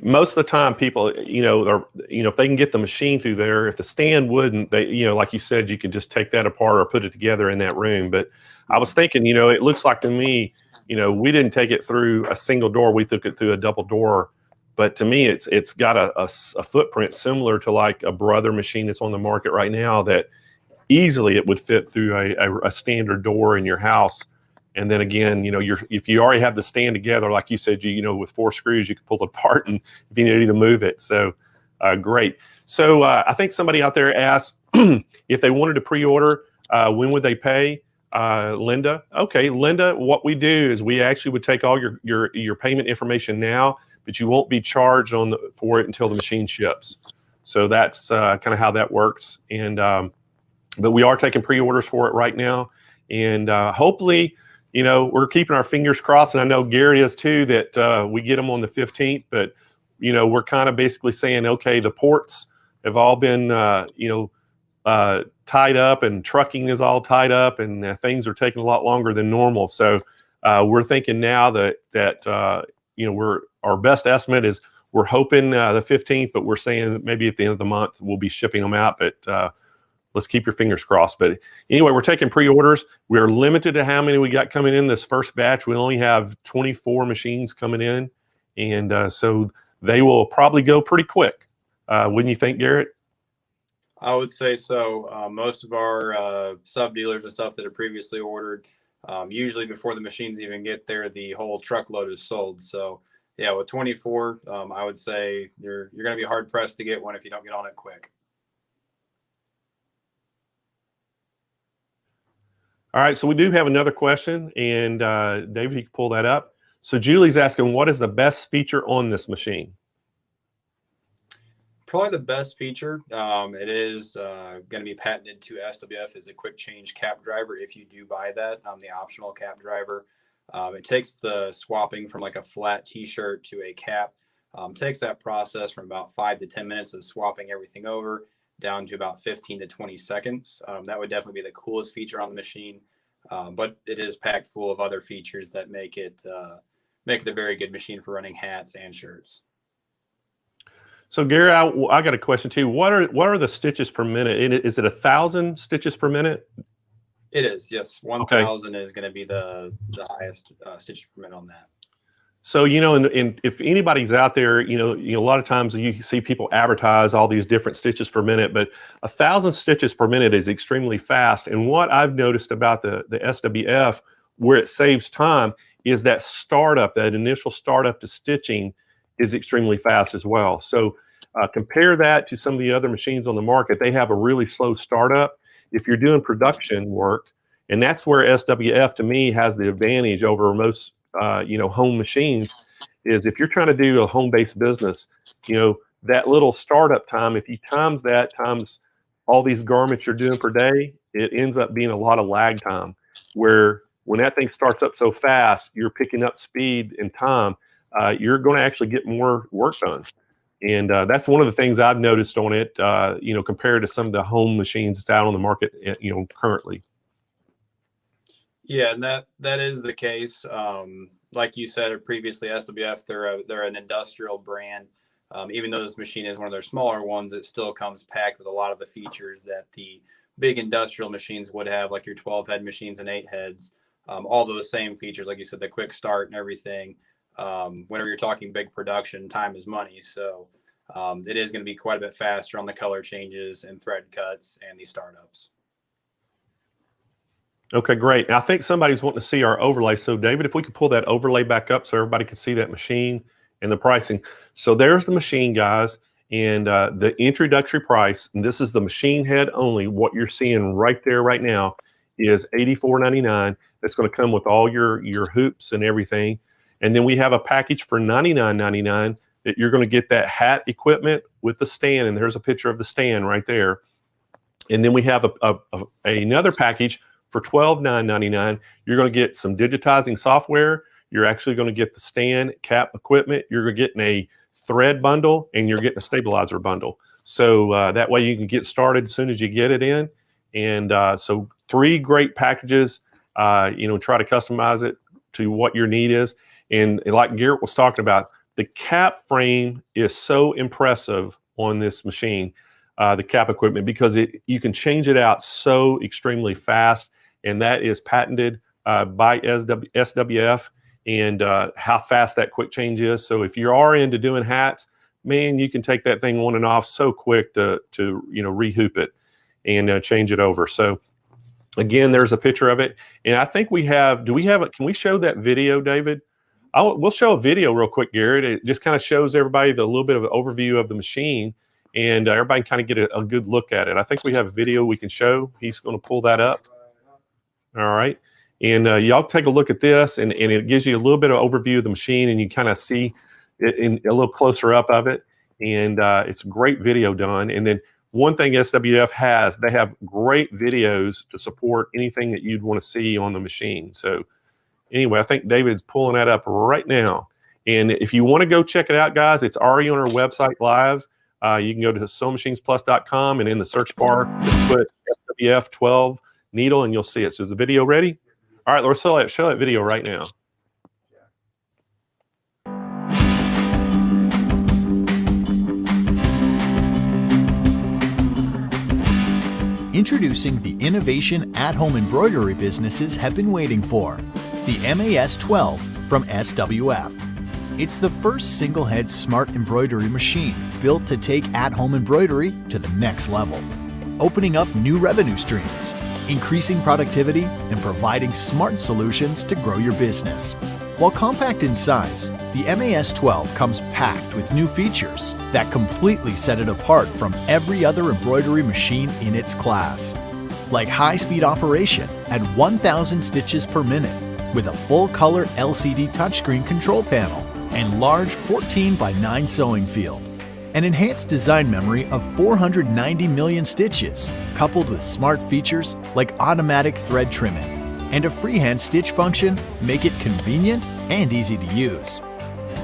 most of the time people, if they can get the machine through there, if the stand wouldn't, they, like you said, you could just take that apart or put it together in that room. But I was thinking, it looks like to me, we didn't take it through a single door. We took it through a double door. But to me, it's got a footprint similar to like a Brother machine that's on the market right now that easily it would fit through a standard door in your house. And then again, if you already have the stand together, like you said, with 4 screws, you can pull it apart and if you need to move it. So great. So I think somebody out there asked if they wanted to pre-order, when would they pay? Linda. Okay, Linda, what we do is we actually would take all your payment information now, but you won't be charged for it until the machine ships. So that's kind of how that works. And but we are taking pre-orders for it right now. And hopefully, we're keeping our fingers crossed, and I know Garrett is too, that we get them on the 15th. But, we're kind of basically saying, okay, the ports have all been, tied up, and trucking is all tied up, and things are taking a lot longer than normal. So we're thinking now that our best estimate is we're hoping the 15th, but we're saying that maybe at the end of the month we'll be shipping them out. But let's keep your fingers crossed. But anyway, we're taking pre-orders. We're limited to how many we got coming in this first batch. We only have 24 machines coming in. And so they will probably go pretty quick. Wouldn't you think, Garrett? I would say so. Most of our sub dealers and stuff that are previously ordered, usually before the machines even get there, the whole truckload is sold. So yeah, with 24, I would say you're going to be hard pressed to get one if you don't get on it quick. All right, so we do have another question, and David, you can pull that up. So Julie's asking, what is the best feature on this machine? Probably the best feature. It is going to be patented to SWF is a quick change cap driver. If you do buy that, the optional cap driver, it takes the swapping from like a flat T-shirt to a cap. Takes that process from about 5 to 10 minutes of swapping everything over down to about 15 to 20 seconds. That would definitely be the coolest feature on the machine, but it is packed full of other features that make it a very good machine for running hats and shirts. So Gary, I got a question too. What are the stitches per minute? Is it 1,000 stitches per minute? It is, yes. 1,000 is going to be the highest stitches per minute on that. So, and if anybody's out there, a lot of times you see people advertise all these different stitches per minute, but 1,000 stitches per minute is extremely fast. And what I've noticed about the SWF, where it saves time, is that initial startup to stitching is extremely fast as well. So compare that to some of the other machines on the market. They have a really slow startup. If you're doing production work, and that's where SWF to me has the advantage over most home machines, is if you're trying to do a home-based business, that little startup time, if you times all these garments you're doing per day, it ends up being a lot of lag time, where when that thing starts up so fast, you're picking up speed and time, you're going to actually get more work done. And that's one of the things I've noticed on it, compared to some of the home machines that's out on the market, currently. Yeah, and that is the case. Like you said previously, SWF, they're an industrial brand. Even though this machine is one of their smaller ones, it still comes packed with a lot of the features that the big industrial machines would have, like your 12-head machines and 8 heads. All those same features, like you said, the quick start and everything. Whenever you're talking big production, time is money. So it is going to be quite a bit faster on the color changes and thread cuts and the startups. Okay, great. Now, I think somebody's wanting to see our overlay. So David, if we could pull that overlay back up so everybody can see that machine and the pricing. So there's the machine, guys, and the introductory price, and this is the machine head only. What you're seeing right there right now is $84.99. That's going to come with all your hoops and everything. And then we have a package for $99.99 that you're going to get that hat equipment with the stand, and there's a picture of the stand right there. And then we have another package for $12.99. You're going to get some digitizing software. You're actually going to get the stand, cap equipment. You're getting a thread bundle, and you're getting a stabilizer bundle. So that way you can get started as soon as you get it in. And so 3 great packages. Try to customize it to what your need is. And like Garrett was talking about, the cap frame is so impressive on this machine, the cap equipment, because you can change it out so extremely fast, and that is patented by SWF, and how fast that quick change is. So if you are into doing hats, man, you can take that thing on and off so quick to rehoop it and change it over. So again, there's a picture of it, and I think can we show that video, David? We'll show a video real quick, Garrett. It just kind of shows everybody a little bit of an overview of the machine, and everybody can kind of get a good look at it. I think we have a video we can show. He's going to pull that up. All right. And y'all take a look at this, and it gives you a little bit of overview of the machine, and you kind of see it in a little closer up of it. And it's a great video done. And then one thing SWF has, they have great videos to support anything that you'd want to see on the machine. So anyway, I think David's pulling that up right now. And if you want to go check it out, guys, it's already on our website live. You can go to SewingMachinesPlus.com, and in the search bar, just put SWF 12 needle, and you'll see it. So is the video ready? All right, let's show that video right now. Introducing the innovation at-home embroidery businesses have been waiting for, the MAS-12 from SWF. It's the first single-head smart embroidery machine built to take at-home embroidery to the next level, opening up new revenue streams, increasing productivity, and providing smart solutions to grow your business. While compact in size, the MAS-12 comes packed with new features that completely set it apart from every other embroidery machine in its class. Like high-speed operation at 1,000 stitches per minute with a full-color LCD touchscreen control panel and large 14:9 sewing field. an enhanced design memory of 490 million stitches, coupled with smart features like automatic thread trimming, and a freehand stitch function make it convenient and easy to use.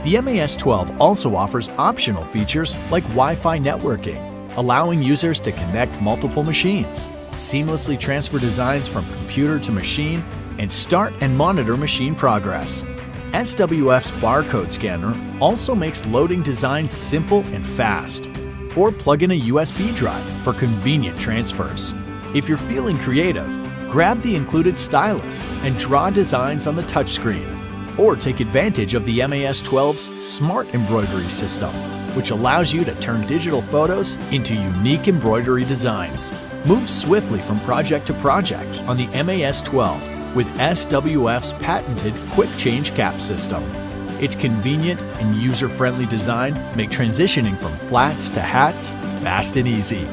The MAS-12 also offers optional features like Wi-Fi networking, allowing users to connect multiple machines, seamlessly transfer designs from computer to machine, and start and monitor machine progress. SWF's barcode scanner also makes loading designs simple and fast. Or plug in a USB drive for convenient transfers. If you're feeling creative, grab the included stylus and draw designs on the touchscreen. Or take advantage of the MAS-12's Smart Embroidery system, which allows you to turn digital photos into unique embroidery designs. Move swiftly from project to project on the MAS-12 with SWF's patented Quick Change Cap system. Its convenient and user-friendly design make transitioning from flats to hats fast and easy.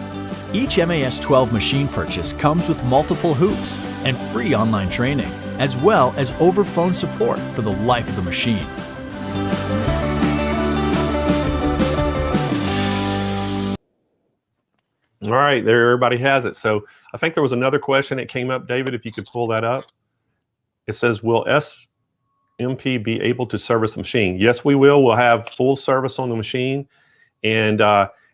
Each MAS-12 machine purchase comes with multiple hoops and free online training, as well as over-phone support for the life of the machine. All right, there everybody has it. So I think there was another question that came up, David, if you could pull that up. It says, will SMP be able to service the machine? Yes, we will. We'll have full service on the machine. And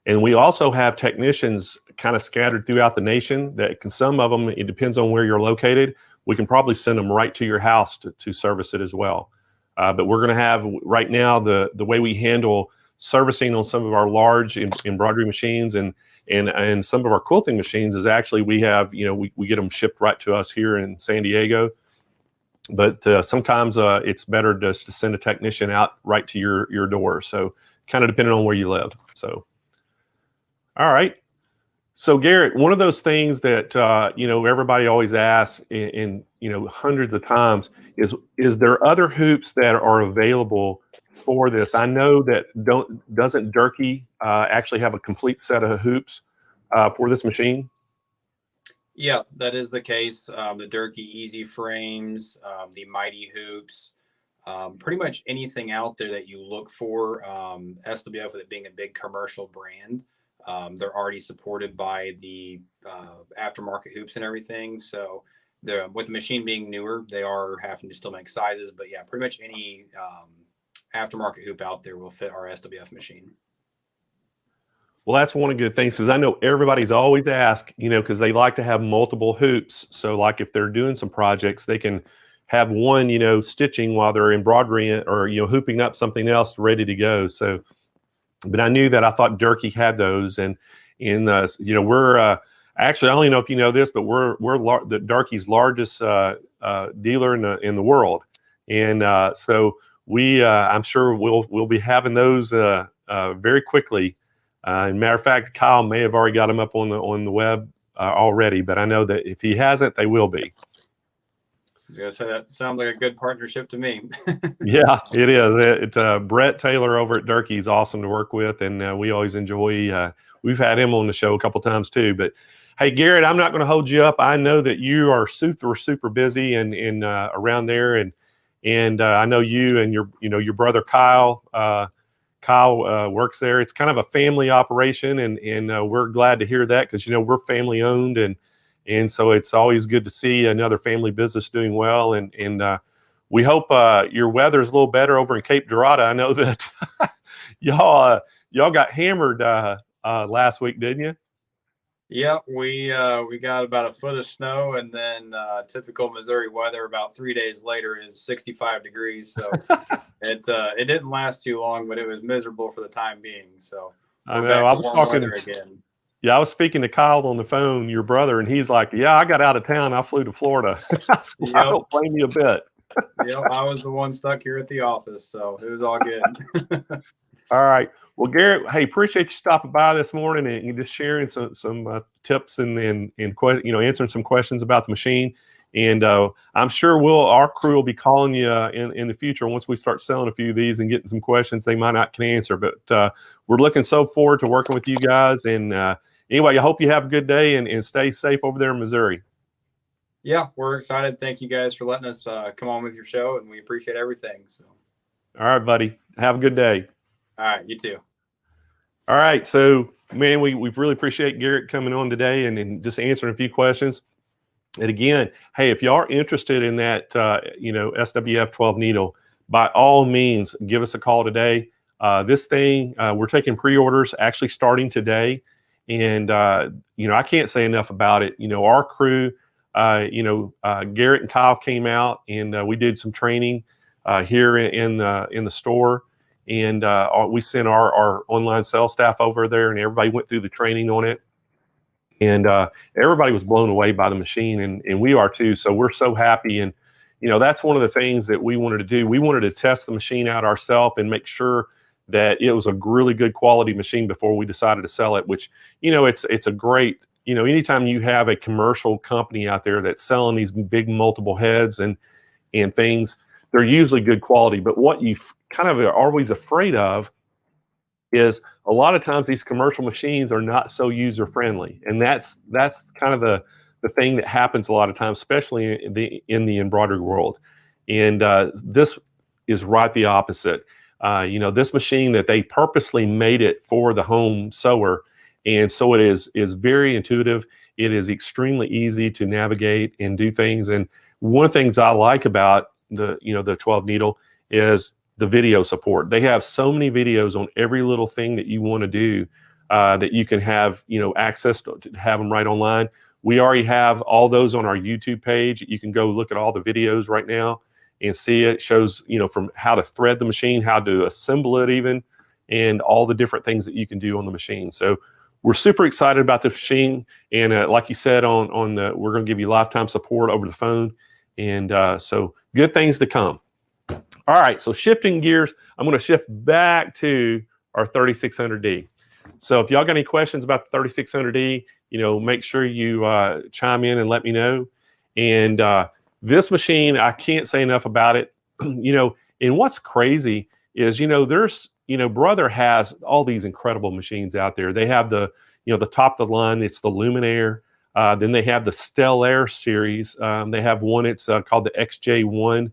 we also have technicians kind of scattered throughout the nation that can, some of them, it depends on where you're located, we can probably send them right to your house to service it as well. But we're going to have, right now, the way we handle servicing on some of our large embroidery machines and some of our quilting machines is actually we have, we get them shipped right to us here in San Diego. But sometimes it's better just to send a technician out right to your door. So kind of depending on where you live. So, all right. So Garrett, one of those things that, everybody always asks in hundreds of times is there other hoops that are available for this? I know that doesn't Durkee actually have a complete set of hoops for this machine? Yeah, that is the case. The Durkee Easy Frames, the Mighty Hoops, pretty much anything out there that you look for. SWF, with it being a big commercial brand, they're already supported by the aftermarket hoops and everything. So with the machine being newer, they are having to still make sizes. But yeah, pretty much any aftermarket hoop out there will fit our SWF machine. Well, that's one of the good things, because I know everybody's always asked, because they like to have multiple hoops. So like if they're doing some projects, they can have one, stitching while they're embroidering or, hooping up something else ready to go. So, but I knew that, I thought Durkee had those. And we're actually, I don't even know if you know this, but we're the Durkee's largest dealer in the world. And so I'm sure we'll be having those very quickly. As a matter of fact, Kyle may have already got them up on the web already, but I know that if he hasn't, they will be. I was gonna say, that sounds like a good partnership to me. Yeah, it is. It's Brett Taylor over at Durkee is awesome to work with, and we always enjoy. We've had him on the show a couple times too. But hey, Garrett, I'm not going to hold you up. I know that you are super busy and around there, and I know you and your brother Kyle. Kyle works there. It's kind of a family operation, and we're glad to hear that, because we're family owned, and so it's always good to see another family business doing well. And we hope your weather is a little better over in Cape Girardeau. I know that y'all got hammered last week, didn't you? Yeah, we got about a foot of snow, and then typical Missouri weather about 3 days later is 65 degrees. So it didn't last too long, but it was miserable for the time being. So I know. I was talking again. Yeah, I was speaking to Kyle on the phone, your brother, and he's like, "Yeah, I got out of town. I flew to Florida." So I don't blame you a bit. Yep, I was the one stuck here at the office, so it was all good. All right. Well, Garrett, hey, appreciate you stopping by this morning and just sharing some tips and answering some questions about the machine. And I'm sure our crew will be calling you in the future once we start selling a few of these and getting some questions they might not can answer. But we're looking so forward to working with you guys. And anyway, I hope you have a good day and stay safe over there in Missouri. Yeah, we're excited. Thank you guys for letting us come on with your show, and we appreciate everything. So, all right, buddy. Have a good day. All right, you too. All right, so man, we really appreciate Garrett coming on today and just answering a few questions. And again, hey, if y'all are interested in that, SWF 12 needle, by all means, give us a call today. This thing, we're taking pre-orders actually starting today. And, I can't say enough about it. Our crew, Garrett and Kyle came out and we did some training here in the store. And we sent our online sales staff over there and everybody went through the training on it. And everybody was blown away by the machine, and we are too. So we're so happy. And, that's one of the things that we wanted to do. We wanted to test the machine out ourselves and make sure that it was a really good quality machine before we decided to sell it, which, it's a great, anytime you have a commercial company out there that's selling these big multiple heads and things, they're usually good quality. But what you kind of are always afraid of is a lot of times these commercial machines are not so user friendly, and that's kind of the thing that happens a lot of times, especially in the embroidery world. And this is right the opposite. This machine, that they purposely made it for the home sewer, and so it is very intuitive. It is extremely easy to navigate and do things. And one of the things I like about the 12 needle is the video support. They have so many videos on every little thing that you want to do that you can have, access to have them right online. We already have all those on our YouTube page. You can go look at all the videos right now and see it. It shows, from how to thread the machine, how to assemble it even, and all the different things that you can do on the machine. So we're super excited about the machine. And like you said, we're going to give you lifetime support over the phone. And so good things to come. All right, so shifting gears, I'm going to shift back to our 3600D. So if y'all got any questions about the 3600D, make sure you chime in and let me know. And this machine, I can't say enough about it. And what's crazy is, there's, Brother has all these incredible machines out there. They have the top of the line, it's the Luminaire. Then they have the Stellaire series. They have one, it's called the XJ1.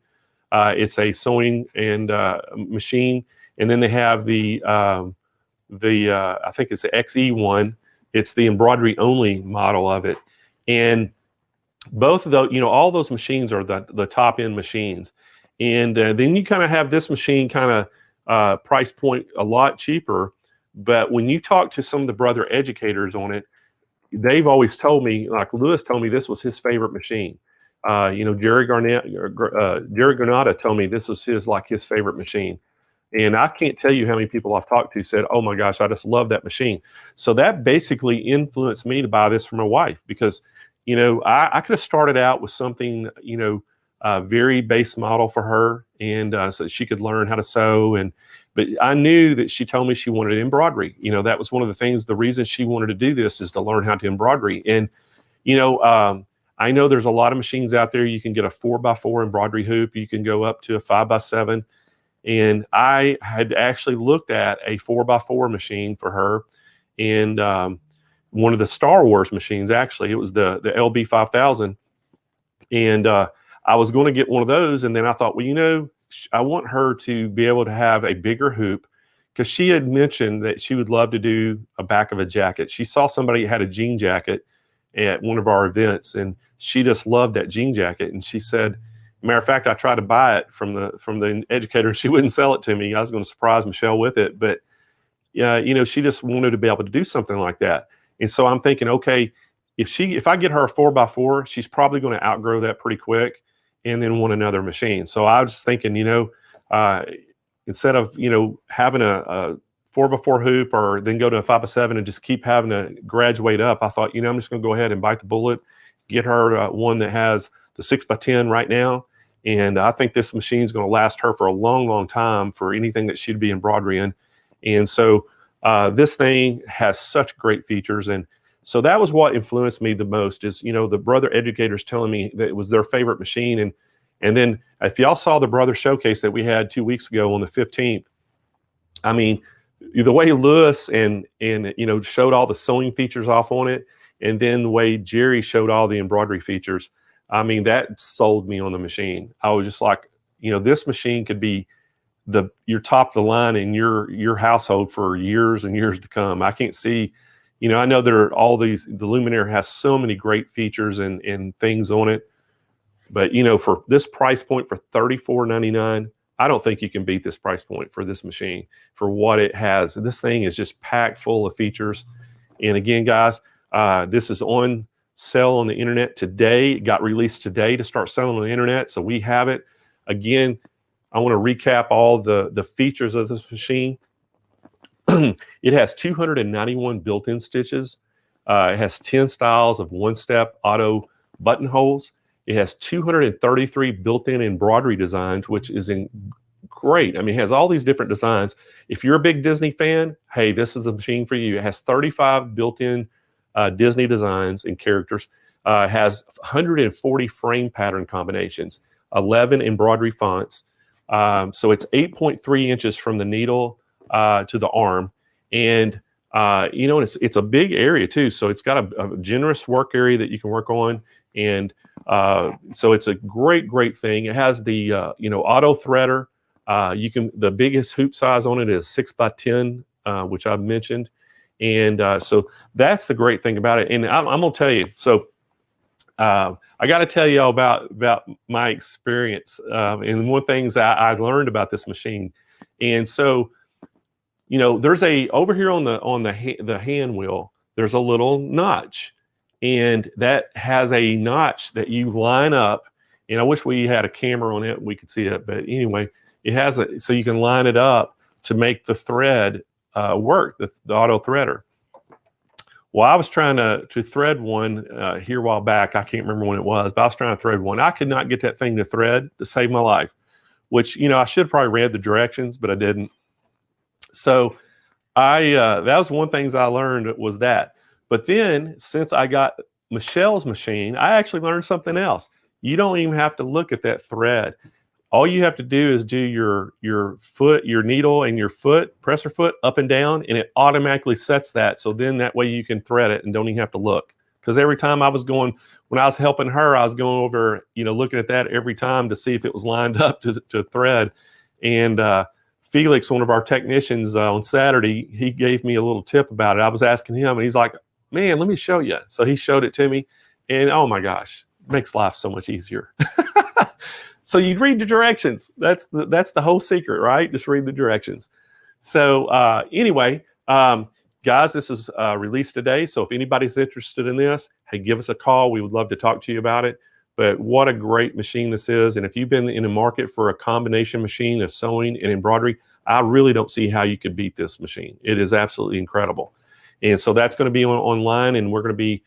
It's a sewing and machine, and then they have the I think it's the XE1. It's the embroidery only model of it, and both of those, all those machines are the top end machines. And then you kind of have this machine kind of price point a lot cheaper, but when you talk to some of the Brother educators on it, they've always told me, like Lewis told me, this was his favorite machine. Jerry Granata told me this was his favorite machine. And I can't tell you how many people I've talked to said, oh my gosh, I just love that machine. So that basically influenced me to buy this for my wife, because, I could have started out with something, very base model for her, and so that she could learn how to sew. But I knew that she told me she wanted embroidery. That was one of the things, the reason she wanted to do this is to learn how to embroidery. And, I know there's a lot of machines out there. You can get a 4x4 embroidery hoop. You can go up to a 5x7. And I had actually looked at a 4x4 machine for her, and one of the Star Wars machines, actually. It was the LB 5000. And I was going to get one of those. And then I thought, well, I want her to be able to have a bigger hoop, because she had mentioned that she would love to do a back of a jacket. She saw somebody had a jean jacket at one of our events, and she just loved that jean jacket. And she said, matter of fact, I tried to buy it from the educator. She wouldn't sell it to me. I was going to surprise Michelle with it, but she just wanted to be able to do something like that. And so I'm thinking, okay, if I get her a 4x4, she's probably going to outgrow that pretty quick and then want another machine. So I was just thinking, instead of having a 4x4 hoop or then go to a 5x7 and just keep having to graduate up, I thought, I'm just going to go ahead and bite the bullet, get her one that has the 6x10 right now. And I think this machine is going to last her for a long, long time for anything that she'd be embroidering. And so this thing has such great features. And so that was what influenced me the most is, the Brother educators telling me that it was their favorite machine. And then if y'all saw the Brother showcase that we had 2 weeks ago on the 15th, I mean, the way Lewis and showed all the sewing features off on it, and then the way Jerry showed all the embroidery features, I mean, that sold me on the machine. I was just like, this machine could be you're top of the line in your household for years and years to come. I can't see, I know there are the Luminaire has so many great features and things on it, but for this price point for $34.99, I don't think you can beat this price point for this machine for what it has. This thing is just packed full of features. And again, guys, this is on sale on the internet today. It got released today to start selling on the internet. So we have it. Again, I want to recap all the features of this machine. It has 291 built-in stitches. It has 10 styles of one-step auto buttonholes. It has 233 built-in embroidery designs, which is great. I mean, it has all these different designs. If you're a big Disney fan, hey, this is the machine for you. It has 35 built-in Disney designs and characters. It has 140 frame pattern combinations, 11 embroidery fonts. So it's 8.3 inches from the needle to the arm. And, it's a big area too. So it's got a generous work area that you can work on. And so it's a great thing. It has the, auto threader. The biggest hoop size on it is 6x10, which I've mentioned. And so that's the great thing about it. And I'm going to tell you, so I got to tell you all about my experience and one things I learned about this machine. And so, there's over here on the hand wheel, there's a little notch, and that has a notch that you line up. And I wish we had a camera on it, we could see it, but anyway, it has so you can line it up to make the thread work, the auto threader. Well, I was trying to thread one here a while back. I can't remember when it was, but I was trying to thread one. I could not get that thing to thread to save my life, which, I should have probably read the directions, but I didn't. So that was one thing I learned was that. But then since I got Michelle's machine, I actually learned something else. You don't even have to look at that thread. All you have to do is do your foot, your needle and your foot, presser foot up and down, and it automatically sets that. So then that way you can thread it and don't even have to look. Because every time when I was helping her, I was going over, looking at that every time to see if it was lined up to thread. And Felix, one of our technicians on Saturday, he gave me a little tip about it. I was asking him and he's like, man, let me show you. So he showed it to me and oh my gosh, it makes life so much easier. So you read the directions. That's the whole secret, right? Just read the directions. So anyway, guys, this is released today. So if anybody's interested in this, hey, give us a call. We would love to talk to you about it. But what a great machine this is. And if you've been in the market for a combination machine of sewing and embroidery, I really don't see how you could beat this machine. It is absolutely incredible. And so that's going to be online, and we're going to be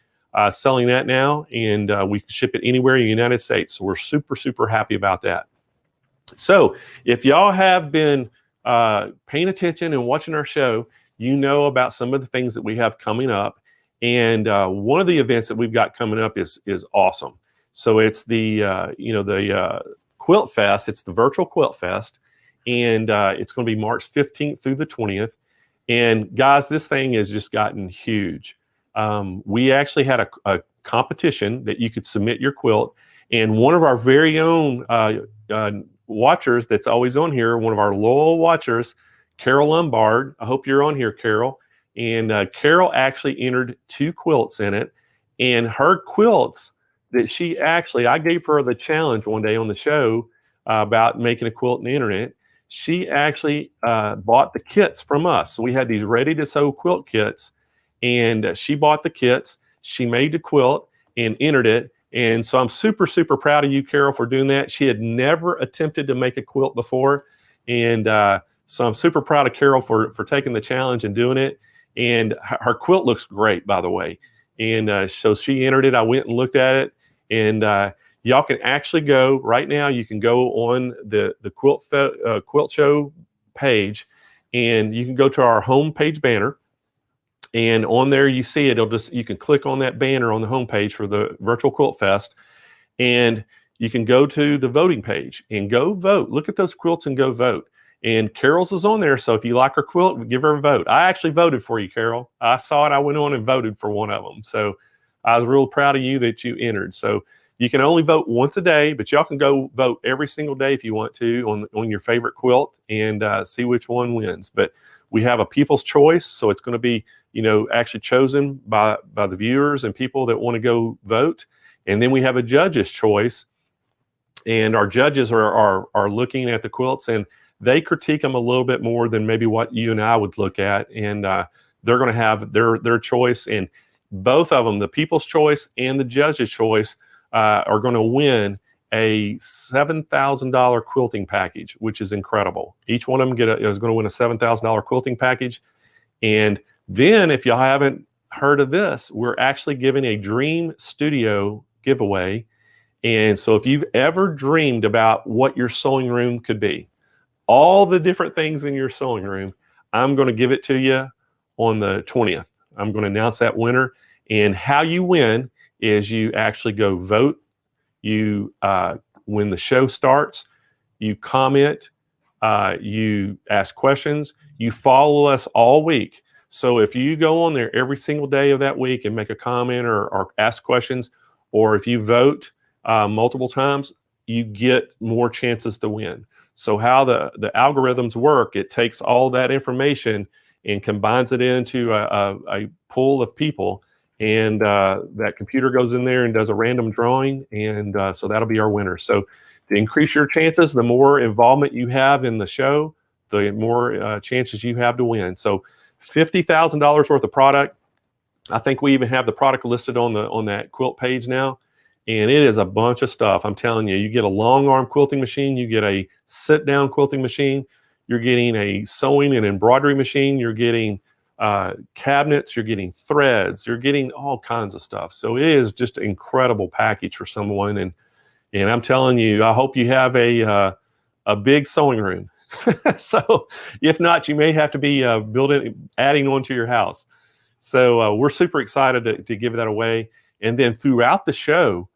selling that now. And we can ship it anywhere in the United States. So we're super happy about that. So if y'all have been paying attention and watching our show, you know about some of the things that we have coming up. And one of the events that we've got coming up is awesome. So it's the Quilt Fest. It's the virtual Quilt Fest, and it's going to be March 15th through the 20th. And guys, this thing has just gotten huge. We actually had a competition that you could submit your quilt, and one of our very own watchers that's always on here, one of our loyal watchers, Carol Lombard. I hope you're on here, Carol. And Carol actually entered 2 quilts in it, and her quilts that I gave her the challenge one day on the show about making a quilt on the internet. She actually bought the kits from us. So we had these ready to sew quilt kits, and she bought the kits. She made the quilt and entered it. And so I'm super proud of you, Carol, for doing that. She had never attempted to make a quilt before. And so I'm super proud of Carol for taking the challenge and doing it. And her quilt looks great, by the way. And so she entered it. I went and looked at it. And y'all can actually go right now. You can go on the Quilt Show page, and you can go to our homepage banner. And on there, you see it. You can click on that banner on the homepage for the Virtual Quilt Fest, and you can go to the voting page and go vote. Look at those quilts and go vote. And Carol's is on there, so if you like her quilt, give her a vote. I actually voted for you, Carol. I saw it. I went on and voted for one of them. So I was real proud of you that you entered. So You can only vote once a day, but y'all can go vote every single day if you want to on your favorite quilt and see which one wins. But we have a people's choice, so it's going to be, you know, actually chosen by the viewers and people that want to go vote. And then we have a judge's choice, and our judges are looking at the quilts, and they critique them a little bit more than maybe what you and I would look at, and they're going to have their choice. And both of them, the people's choice and the judge's choice, are going to win a $7,000 quilting package, which is incredible. Each one of them is going to win a $7,000 quilting package. And then, if y'all haven't heard of this, we're actually giving a Dream Studio giveaway. And so if you've ever dreamed about what your sewing room could be, all the different things in your sewing room, I'm going to give it to you on the 20th. I'm going to announce that winner. And how you win is you actually go vote. You, when the show starts, you comment, you ask questions, you follow us all week. So if you go on there every single day of that week and make a comment or ask questions, or if you vote multiple times, you get more chances to win. So how the algorithms work, it takes all that information and combines it into a pool of people, and that computer goes in there and does a random drawing, and so that'll be our winner. So to increase your chances, the more involvement you have in the show, the more chances you have to win. So $50,000 worth of product. I think we even have the product listed on that quilt page now, and it is a bunch of stuff. I'm telling you, you get a long arm quilting machine, you get a sit down quilting machine, you're getting a sewing and embroidery machine, you're getting cabinets, you're getting threads, you're getting all kinds of stuff. So it is just an incredible package for someone. And I'm telling you, I hope you have a big sewing room. So if not, you may have to be adding on to your house. So we're super excited to give that away. And then throughout the show,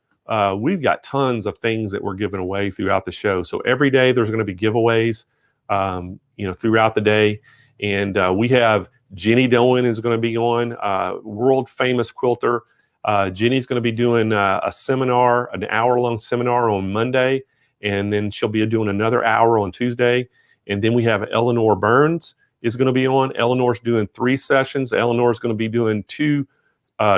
we've got tons of things that we're giving away throughout the show. So every day there's going to be giveaways, throughout the day. And we have Jenny Doan is going to be on, world famous quilter. Jenny's going to be doing a seminar, an hour-long seminar on Monday, and then she'll be doing another hour on Tuesday. And then we have Eleanor Burns is going to be on. Eleanor's doing 3 sessions. Eleanor's going to be doing 2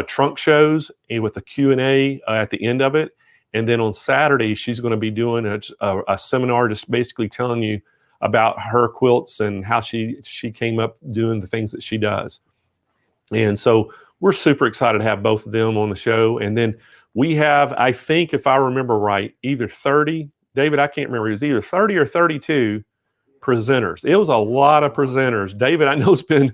trunk shows and with a Q&A at the end of it. And then on Saturday, she's going to be doing a seminar just basically telling you about her quilts and how she came up doing the things that she does. And so we're super excited to have both of them on the show. And then we have, I think, if I remember right, either 30, David, I can't remember, it was either 30 or 32 presenters. It was a lot of presenters. David, I know, has been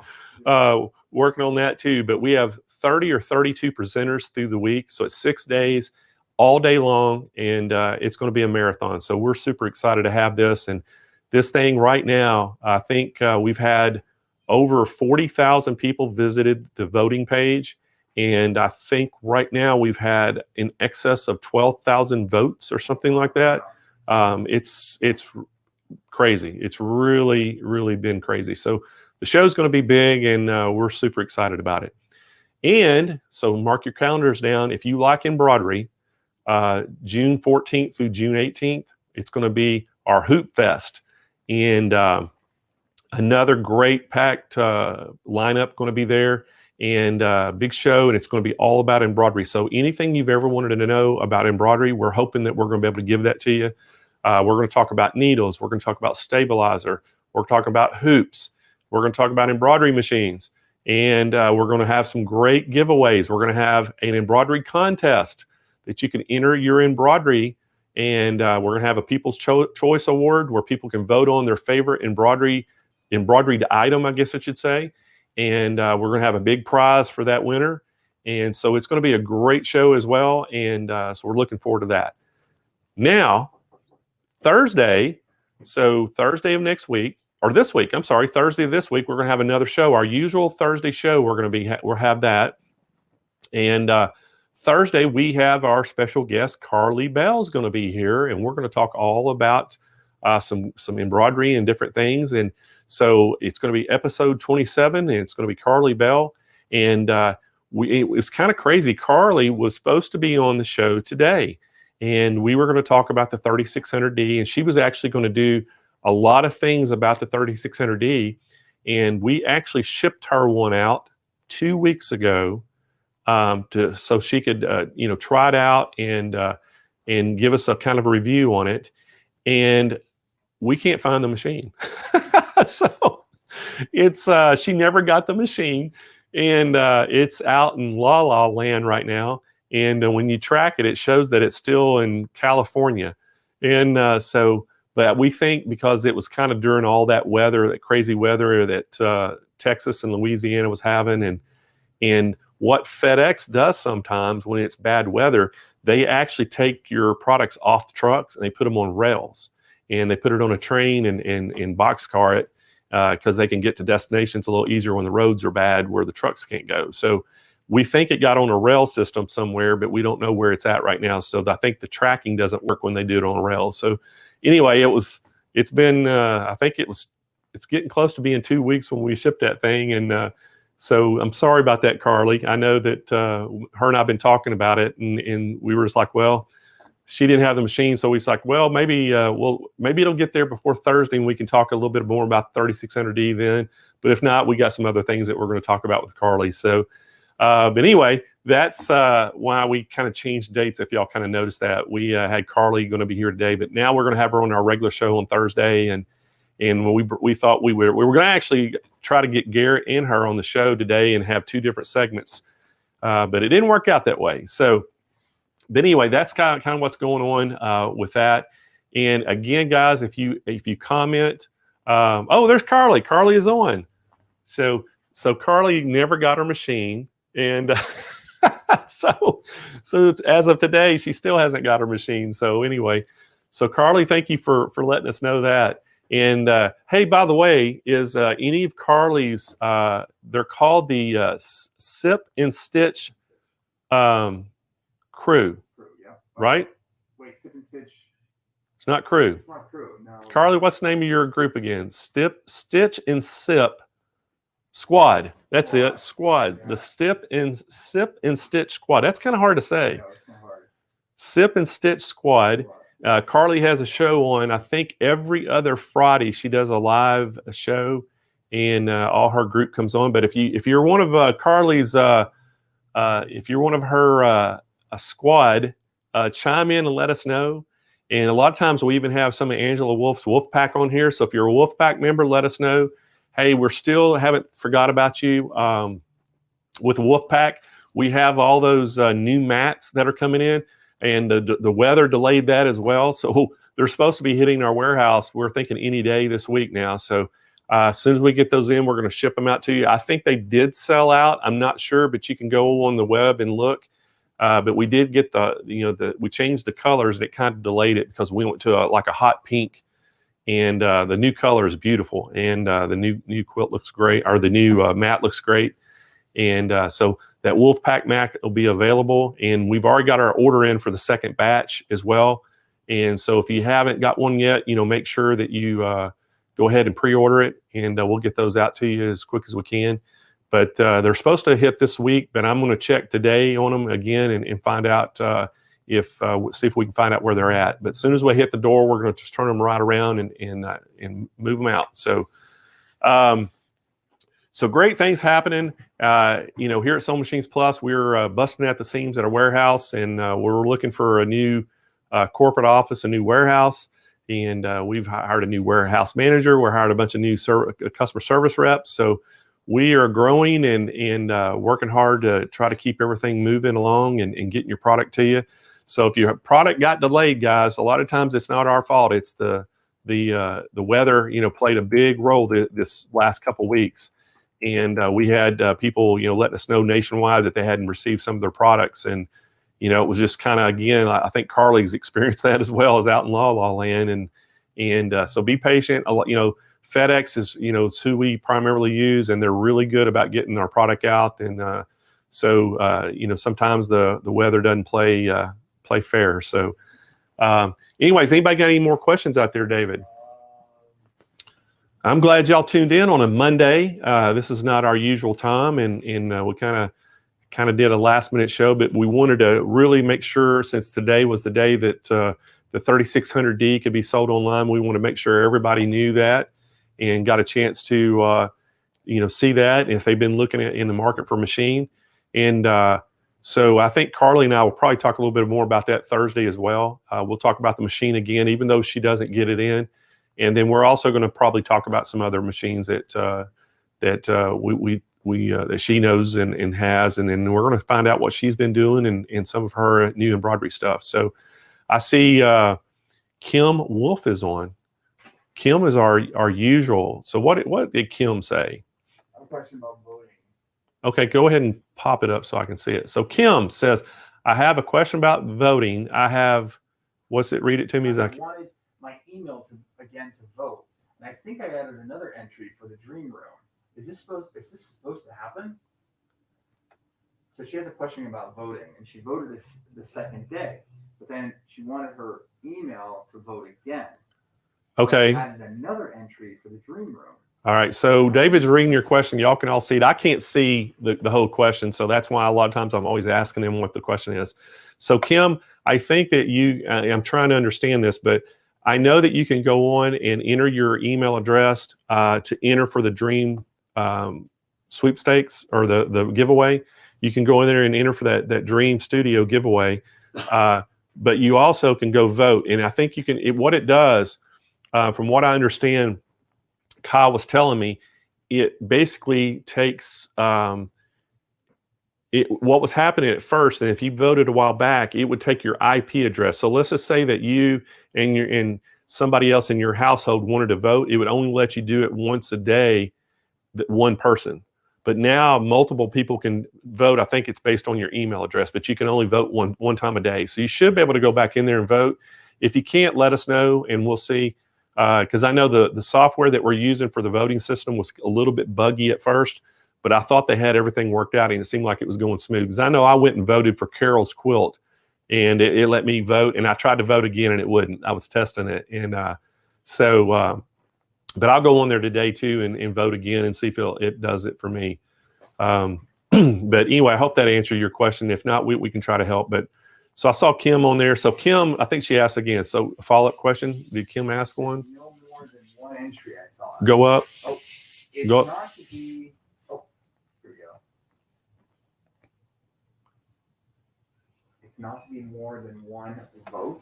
working on that too, but we have 30 or 32 presenters through the week. So it's 6 days, all day long, and it's going to be a marathon. So we're super excited to have this. And this thing right now, I think we've had over 40,000 people visited the voting page. And I think right now we've had in excess of 12,000 votes or something like that. It's crazy. It's really, really been crazy. So the show's going to be big, and we're super excited about it. And so mark your calendars down. If you like embroidery, June 14th through June 18th, it's going to be our Hoop Fest. And another great packed lineup going to be there, and big show, and it's going to be all about embroidery. So anything you've ever wanted to know about embroidery, we're hoping that we're going to be able to give that to you. We're going to talk about needles. We're going to talk about stabilizer. We're talking about hoops. We're going to talk about embroidery machines. And we're going to have some great giveaways. We're going to have an embroidery contest that you can enter your embroidery. And we're going to have a People's Choice Award where people can vote on their favorite embroidered item, I guess I should say. And we're going to have a big prize for that winner. And so it's going to be a great show as well. And so we're looking forward to that. Now, Thursday of next week, or this week, I'm sorry, Thursday of this week, we're going to have another show. Our usual Thursday show, we'll have that. And Thursday, we have our special guest, Carly Bell's going to be here, and we're going to talk all about some embroidery and different things. And so it's going to be episode 27, and it's going to be Carly Bell. And it was kind of crazy. Carly was supposed to be on the show today, and we were going to talk about the 3600D, and she was actually going to do a lot of things about the 3600D, and we actually shipped her one out 2 weeks ago so she could try it out and give us a kind of a review on it. And we can't find the machine. So it's she never got the machine, and it's out in La La Land right now. And when you track it, it shows that it's still in California. And but we think because it was kind of during all that weather, that crazy weather that Texas and Louisiana was having, and what FedEx does sometimes when it's bad weather, they actually take your products off the trucks and they put them on rails, and they put it on a train and boxcar it because they can get to destinations a little easier when the roads are bad where the trucks can't go. So we think it got on a rail system somewhere, but we don't know where it's at right now. So I think the tracking doesn't work when they do it on a rail. So anyway, it's getting close to being 2 weeks when we shipped that thing. And so I'm sorry about that, Carly. I know that her and I've been talking about it, and we were just like, well, she didn't have the machine. So we was like, well, maybe it'll get there before Thursday, and we can talk a little bit more about the 3600D then. But if not, we got some other things that we're going to talk about with Carly. So, but anyway, that's why we kind of changed dates. If y'all kind of noticed that, we had Carly going to be here today, but now we're going to have her on our regular show on Thursday. And we thought we were going to actually try to get Garrett and her on the show today and have two different segments, but it didn't work out that way. So, but anyway, that's kind of what's going on with that. And again, guys, if you comment, there's Carly. Carly is on. So Carly never got her machine, and so as of today, she still hasn't got her machine. So anyway, so Carly, thank you for letting us know that. And hey, by the way, is any of Carly's? They're called the Sip and Stitch crew, yeah. Right? Wait, Sip and Stitch. It's not crew. It's not crew. No. Carly, what's the name of your group again? Stitch and Sip Squad. That's it. Squad. Yeah. The Sip and Stitch Squad. That's kind of hard to say. No, it's not hard. Sip and Stitch Squad. Carly has a show on, I think, every other Friday. She does a live show, and all her group comes on. But if you're one of Carly's, if you're one of her squad, chime in and let us know. And a lot of times we even have some of Angela Wolf's Wolf Pack on here. So if you're a Wolf Pack member, let us know. Hey, haven't forgot about you. With Wolf Pack, we have all those new mats that are coming in. And the weather delayed that as well. So they're supposed to be hitting our warehouse. We're thinking any day this week now. So as soon as we get those in, we're going to ship them out to you. I think they did sell out. I'm not sure, but you can go on the web and look. But we did get we changed the colors, and it kind of delayed it because we went to a hot pink, and the new color is beautiful, and the new quilt looks great, or the new mat looks great. And so that Wolfpack mat will be available, and we've already got our order in for the second batch as well. And so if you haven't got one yet, make sure that you go ahead and pre-order it, and we'll get those out to you as quick as we can. But they're supposed to hit this week, but I'm going to check today on them again and find out see if we can find out where they're at. But as soon as we hit the door, we're going to just turn them right around and move them out. So great things happening. Here at Sewing Machines Plus, we're busting at the seams at our warehouse, and we're looking for a new corporate office, a new warehouse. And we've hired a new warehouse manager. We're hired a bunch of new customer service reps. So we are growing and working hard to try to keep everything moving along and getting your product to you. So if your product got delayed, guys, a lot of times it's not our fault. It's the weather, played a big role this last couple weeks. And we had people, letting us know nationwide that they hadn't received some of their products. And, it was just kind of, again, I think Carly's experienced that as well as out in La La Land. And so be patient. FedEx is, it's who we primarily use, and they're really good about getting our product out. And sometimes the weather doesn't play fair. So anyways, anybody got any more questions out there, David? I'm glad y'all tuned in on a Monday. This is not our usual time, and we kind of kind of did a last minute show, but we wanted to really make sure, since today was the day that the 3600D could be sold online, we want to make sure everybody knew that and got a chance to see that if they've been looking at in the market for a machine. And so I think Carly and I will probably talk a little bit more about that Thursday as well. We'll talk about the machine again, even though she doesn't get it in. And then we're also going to probably talk about some other machines that that she knows and has, and then we're going to find out what she's been doing and some of her new embroidery stuff. So I see Kim Wolf is on. Kim is our usual. So what did Kim say? I have a question about voting. Okay, go ahead and pop it up so I can see it. So Kim says, I have a question about voting. I have, what's it? Read it to me. I wanted my email to vote, and I think I added another entry for the dream room. Is this supposed to happen? So she has a question about voting, and she voted this the second day, but then she wanted her email to vote again. Okay. I added another entry for the dream room. All right. So David's reading your question. Y'all can all see it. I can't see the whole question, so that's why a lot of times I'm always asking them what the question is. So Kim, I think that I'm trying to understand this, but I know that you can go on and enter your email address to enter for the dream sweepstakes or the giveaway. You can go in there and enter for that Dream Studio giveaway, but you also can go vote. And I think you can. What it does, from what I understand, Kyle was telling me, it basically takes what was happening at first, and if you voted a while back, it would take your IP address. So let's just say that you and somebody else in your household wanted to vote. It would only let you do it once a day, one person. But now multiple people can vote. I think it's based on your email address, but you can only vote one time a day. So you should be able to go back in there and vote. If you can't, let us know and we'll see. Because I know the software that we're using for the voting system was a little bit buggy at first, but I thought they had everything worked out and it seemed like it was going smooth. Because I know I went and voted for Carol's quilt and it let me vote, and I tried to vote again and it wouldn't. I was testing it. And but I'll go on there today too and vote again and see if it does it for me. But anyway, I hope that answered your question. If not, we can try to help. But so I saw Kim on there. So Kim, I think she asked again. So follow-up question. Did Kim ask one? No more than one entry, I thought. Go up. Oh, it's Go up. not to be. Oh, here we go. It's not to be more than one vote.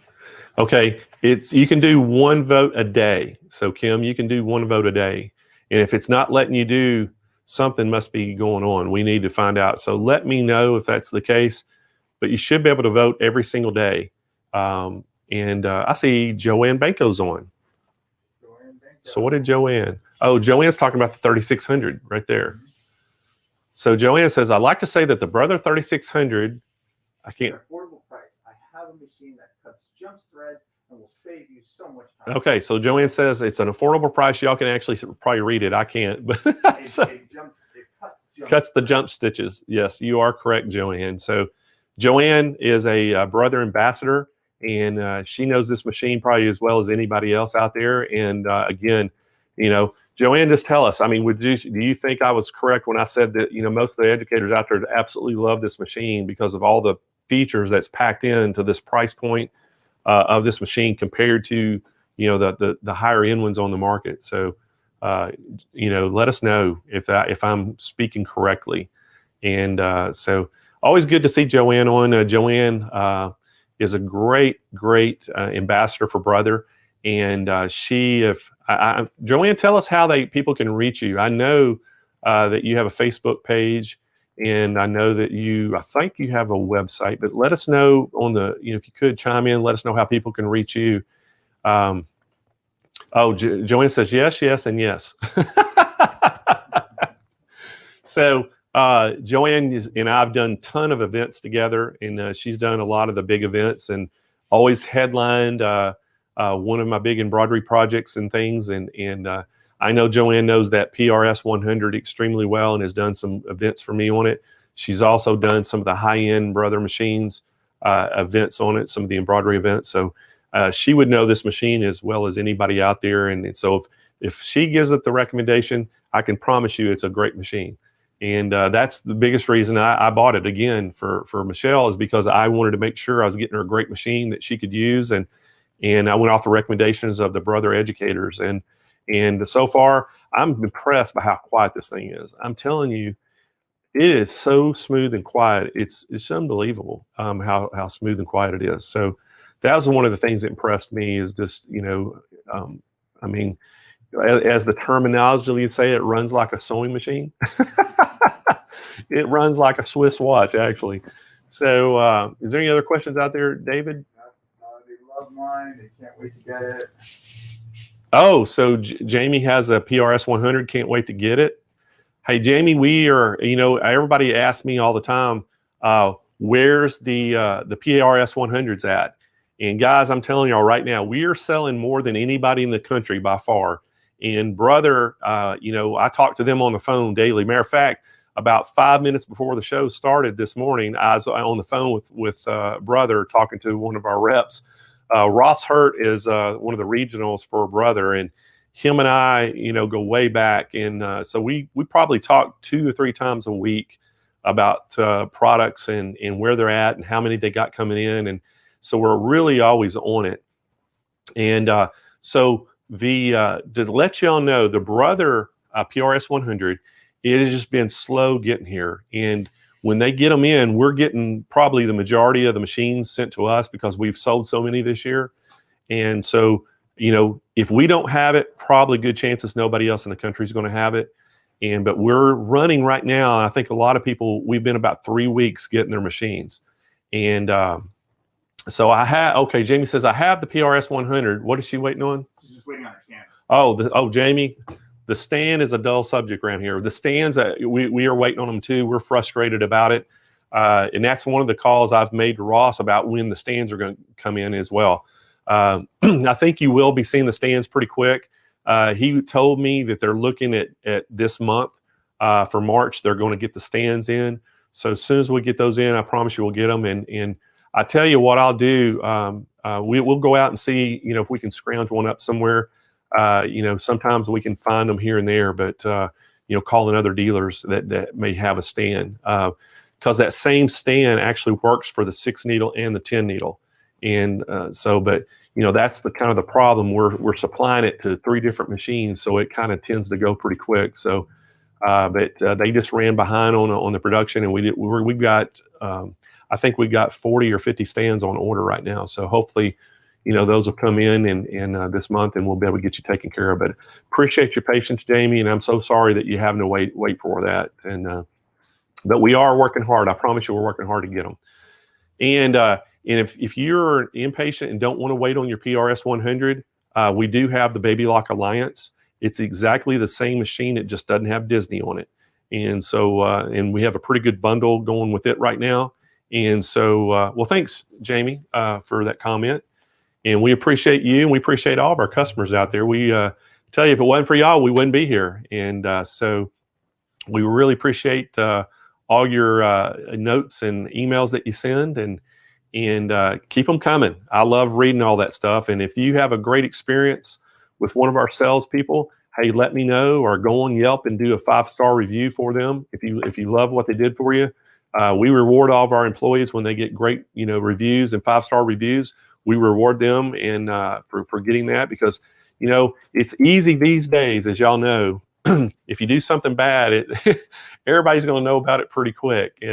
Okay, you can do one vote a day. So Kim, you can do one vote a day. And if it's not letting you do, something must be going on. We need to find out. So let me know if that's the case. But you should be able to vote every single day. And I see Joanne Banco's on. So what did Joanne? Oh, Joanne's talking about the 3600 right there. So Joanne says, I'd like to say that the Brother 3600, I can't. Affordable price. I have a machine that cuts jumps threads and will save you so much time. Okay, so Joanne says it's an affordable price. Y'all can actually probably read it. I can't, but It cuts the jump stitches. Yes, you are correct, Joanne. So Joanne is a Brother ambassador, and she knows this machine probably as well as anybody else out there. And again, Joanne, just tell us. I mean, do you think I was correct when I said that most of the educators out there absolutely love this machine because of all the features that's packed into this price point of this machine compared to the higher end ones on the market? So let us know if I'm speaking correctly. And so. Always good to see Joanne on. Joanne is a great ambassador for Brother. And Joanne, tell us how people can reach you. I know that you have a Facebook page, and I know that I think you have a website, but let us know if you could chime in, let us know how people can reach you. Joanne says yes, and yes. So, Joanne and I've done a ton of events together, and she's done a lot of the big events and always headlined one of my big embroidery projects and things. And I know Joanne knows that PRS 100 extremely well and has done some events for me on it. She's also done some of the high-end Brother machines events on it, some of the embroidery events. So she would know this machine as well as anybody out there. And so if she gives it the recommendation, I can promise you it's a great machine. And that's the biggest reason I bought it again for Michelle, is because I wanted to make sure I was getting her a great machine that she could use. And I went off the recommendations of the brother educators. And so far, I'm impressed by how quiet this thing is. I'm telling you, it is so smooth and quiet. It's unbelievable how smooth and quiet it is. So that was one of the things that impressed me, is just, I mean, as the terminology would say, it runs like a sewing machine. It runs like a Swiss watch, actually. So is there any other questions out there, David? They love mine. They can't wait to get it. Oh, so Jamie has a PRS 100. Can't wait to get it. Hey, Jamie, we are, everybody asks me all the time, where's the PRS 100s at? And guys, I'm telling y'all right now, we are selling more than anybody in the country by far. And brother, I talk to them on the phone daily. Matter of fact, about 5 minutes before the show started this morning, I was on the phone with brother, talking to one of our reps. Ross Hurt is one of the regionals for brother, and him and I, go way back. And so we probably talk 2 or 3 times a week about products and where they're at and how many they got coming in. And so we're really always on it. And so to let y'all know, the brother PRS 100, it has just been slow getting here. And when they get them in, we're getting probably the majority of the machines sent to us because we've sold so many this year. And so, if we don't have it, probably good chances nobody else in the country is going to have it. But we're running right now. I think a lot of people, we've been about 3 weeks getting their machines. And so okay, Jamie says, I have the PRS 100. What is she waiting on? She's just waiting on her stand. Jamie, the stand is a dull subject around here. The stands, we are waiting on them too. We're frustrated about it. And that's one of the calls I've made to Ross about when the stands are going to come in as well. I think you will be seeing the stands pretty quick. He told me that they're looking at this month for March. They're going to get the stands in. So as soon as we get those in, I promise you we'll get them. And I tell you what I'll do. We'll go out and see, if we can scrounge one up somewhere. Sometimes we can find them here and there, but calling other dealers that may have a stand, because that same stand actually works for the 6 needle and the 10 needle. And but that's the kind of the problem. We're supplying it to 3 different machines, so it kind of tends to go pretty quick. So, but they just ran behind on the production, and we've got I think we got 40 or 50 stands on order right now. So hopefully, those will come in this month, and we'll be able to get you taken care of. But appreciate your patience, Jamie, and I'm so sorry that you have to wait for that. And but we are working hard. I promise you, we're working hard to get them. And if you're impatient and don't want to wait on your PRS 100, we do have the Baby Lock Alliance. It's exactly the same machine. It just doesn't have Disney on it. And so, and we have a pretty good bundle going with it right now. And so, well, thanks, Jamie, for that comment. And we appreciate you, and we appreciate all of our customers out there. We tell you, if it wasn't for y'all, we wouldn't be here. And so we really appreciate all your notes and emails that you send, and keep them coming. I love reading all that stuff. And if you have a great experience with one of our salespeople, hey, let me know, or go on Yelp and do a 5-star review for them. If you love what they did for you, we reward all of our employees when they get great reviews and 5-star reviews. We reward them and for getting that, because it's easy these days, as y'all know. If you do something bad, everybody's going to know about it pretty quick.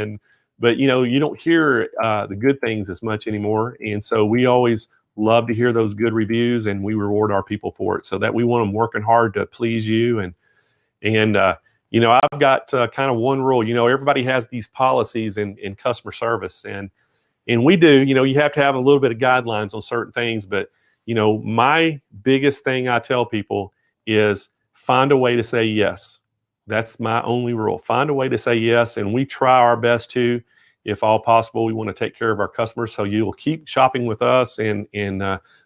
But you don't hear the good things as much anymore. And so we always love to hear those good reviews, and we reward our people for it. So that we want them working hard to please you. And I've got kind of one rule. Everybody has these policies in customer service, and we do. You have to have a little bit of guidelines on certain things. But my biggest thing I tell people is find a way to say yes. That's my only rule. Find a way to say yes, and we try our best to, if all possible. We want to take care of our customers, so you'll keep shopping with us and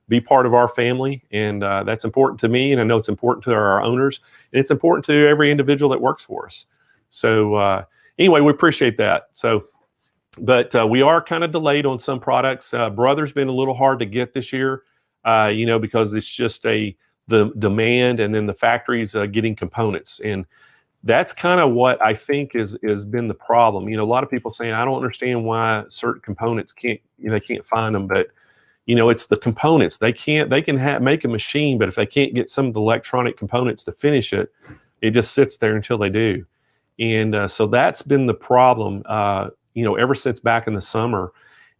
be part of our family. And that's important to me, and I know it's important to our owners, and it's important to every individual that works for us. So anyway, we appreciate that. So, but we are kind of delayed on some products. Brother's been a little hard to get this year, because it's just the demand, and then the factories getting components. And that's kind of what I think is been the problem. A lot of people saying, I don't understand why certain components they can't find them, but it's the components. They can make a machine, but if they can't get some of the electronic components to finish it, it just sits there until they do. And so that's been the problem, ever since back in the summer.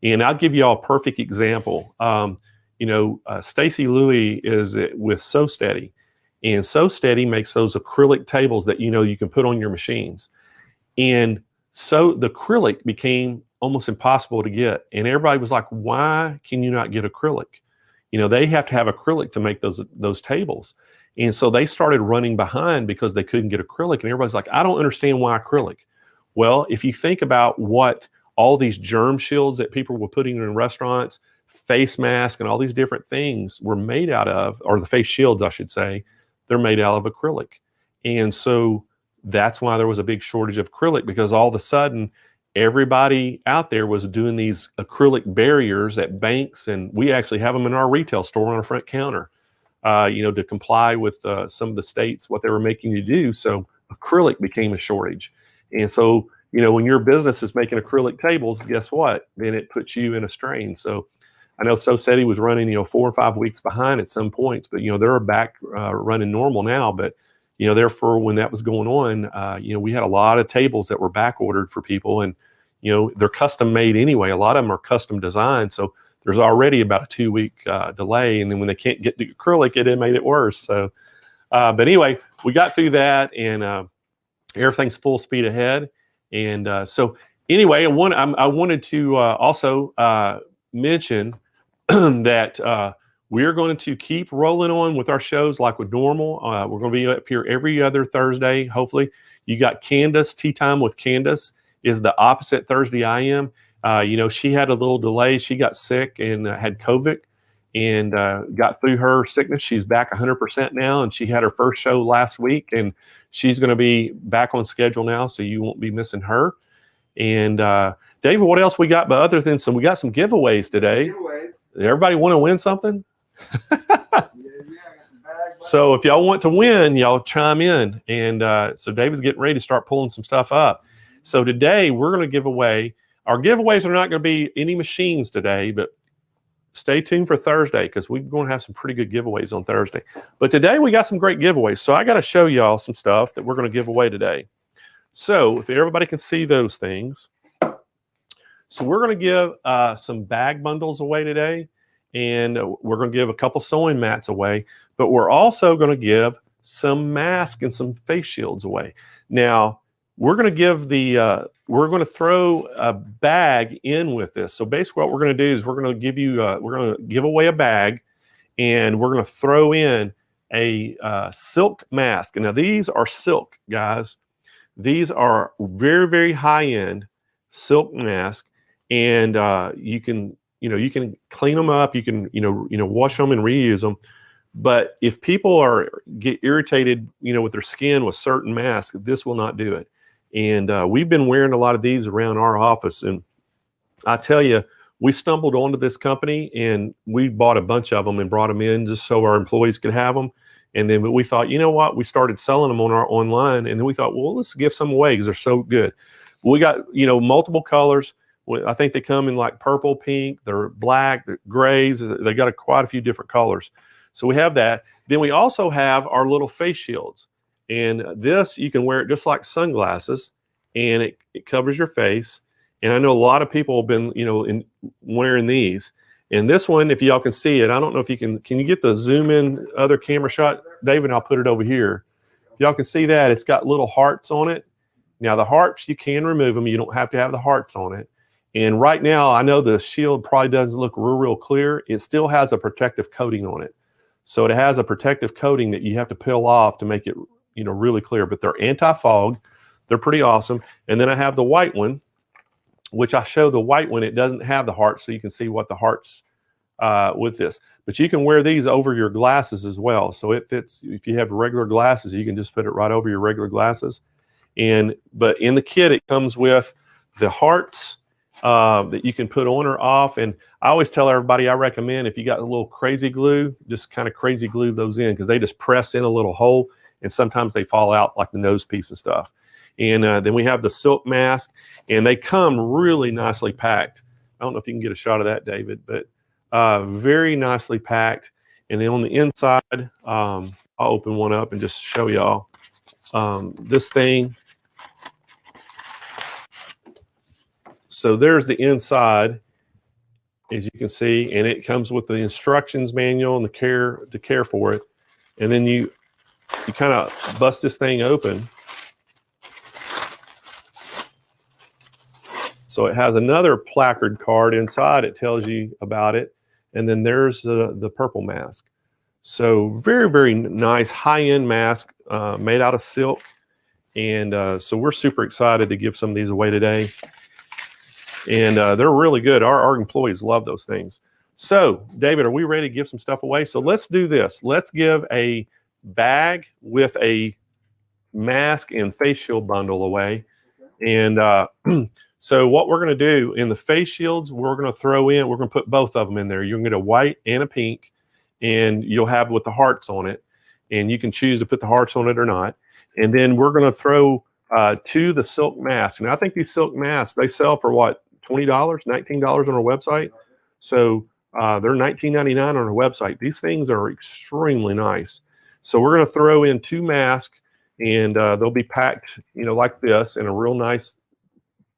And I'll give you all a perfect example. Stacy Louie is with So Steady, and So Steady makes those acrylic tables that you can put on your machines. And so the acrylic became almost impossible to get, and everybody was like, "Why can you not get acrylic?" They have to have acrylic to make those tables, and so they started running behind because they couldn't get acrylic. And everybody's like, "I don't understand why acrylic." Well, if you think about what all these germ shields that people were putting in restaurants, face masks, and all these different things were made out of, or the face shields, I should say, they're made out of acrylic. And so that's why there was a big shortage of acrylic, because all of a sudden, everybody out there was doing these acrylic barriers at banks, and we actually have them in our retail store on our front counter, to comply with some of the states, what they were making you do. So acrylic became a shortage. And so, when your business is making acrylic tables, guess what? Then it puts you in a strain. So I know So Steady was running, 4 or 5 weeks behind at some points, but, they're back running normal now. But, therefore, when that was going on, we had a lot of tables that were back ordered for people, and, they're custom made anyway. A lot of them are custom designed. So there's already about a 2-week delay. And then when they can't get the acrylic, it made it worse. So, but anyway, we got through that, and everything's full speed ahead. And so anyway, I wanted to also mention that we're going to keep rolling on with our shows like with normal. We're going to be up here every other Thursday, hopefully. You got Candace, Tea Time with Candace is the opposite Thursday I am. She had a little delay. She got sick and had COVID and got through her sickness. She's back 100% now, and she had her first show last week, and she's going to be back on schedule now, so you won't be missing her. And David, what else we got? But other than we got some giveaways today. Did everybody want to win something? So if y'all want to win, y'all chime in. And so David's getting ready to start pulling some stuff up. So today we're going to give away. Our giveaways are not going to be any machines today, but stay tuned for Thursday, because we're going to have some pretty good giveaways on Thursday. But today we got some great giveaways. So I got to show y'all some stuff that we're going to give away today. So if everybody can see those things. So we're going to give some bag bundles away today, and we're going to give a couple sewing mats away, but we're also going to give some masks and some face shields away. Now, we're going to give we're going to throw a bag in with this. So basically what we're going to do is we're going to give away a bag, and we're going to throw in a silk mask. And now these are silk, guys. These are very, very high-end silk masks, and you can clean them up. You can wash them and reuse them. But if people get irritated, with their skin with certain masks, this will not do it. And we've been wearing a lot of these around our office. And I tell you, we stumbled onto this company, and we bought a bunch of them and brought them in just so our employees could have them. And then we thought, you know what? We started selling them on our online, and then we thought, well, let's give some away because they're so good. We got, multiple colors. I think they come in like purple, pink, they're black, they're grays. They got quite a few different colors. So we have that. Then we also have our little face shields. And this, you can wear it just like sunglasses, and it covers your face. And I know a lot of people have been, wearing these. And this one, if y'all can see it, I don't know if you can you get the zoom in other camera shot? David, I'll put it over here. If y'all can see that, it's got little hearts on it. Now the hearts, you can remove them. You don't have to have the hearts on it. And right now, I know the shield probably doesn't look real clear. It still has a protective coating on it. So it has a protective coating that you have to peel off to make it, really clear. But they're anti-fog. They're pretty awesome. And then I have the white one, which I show the white one. It doesn't have the hearts, so you can see what the hearts with this. But you can wear these over your glasses as well. So it fits. If you have regular glasses, you can just put it right over your regular glasses. But in the kit, it comes with the hearts that you can put on or off. And I always tell everybody, I recommend if you got a little crazy glue, just kind of crazy glue those in, because they just press in a little hole and sometimes they fall out like the nose piece and stuff. And then we have the silk mask, and they come really nicely packed. I don't know if you can get a shot of that, David, but very nicely packed. And then on the inside, I'll open one up and just show y'all this thing. So there's the inside, as you can see, and it comes with the instructions manual and the care for it. And then you kind of bust this thing open. So it has another placard card inside. It tells you about it. And then there's the purple mask. So very, very nice high-end mask made out of silk. And so we're super excited to give some of these away today. And they're really good. Our employees love those things. So, David, are we ready to give some stuff away? So let's do this. Let's give a bag with a mask and face shield bundle away. And so what we're going to do in the face shields, we're going to put both of them in there. You're going to get a white and a pink, and you'll have with the hearts on it. And you can choose to put the hearts on it or not. And then we're going to throw to the silk mask. And I think these silk masks, they sell for what, $20, $19 on our website. So they're $19.99 on our website. These things are extremely nice. So we're going to throw in 2 masks, and they'll be packed, like this in a real nice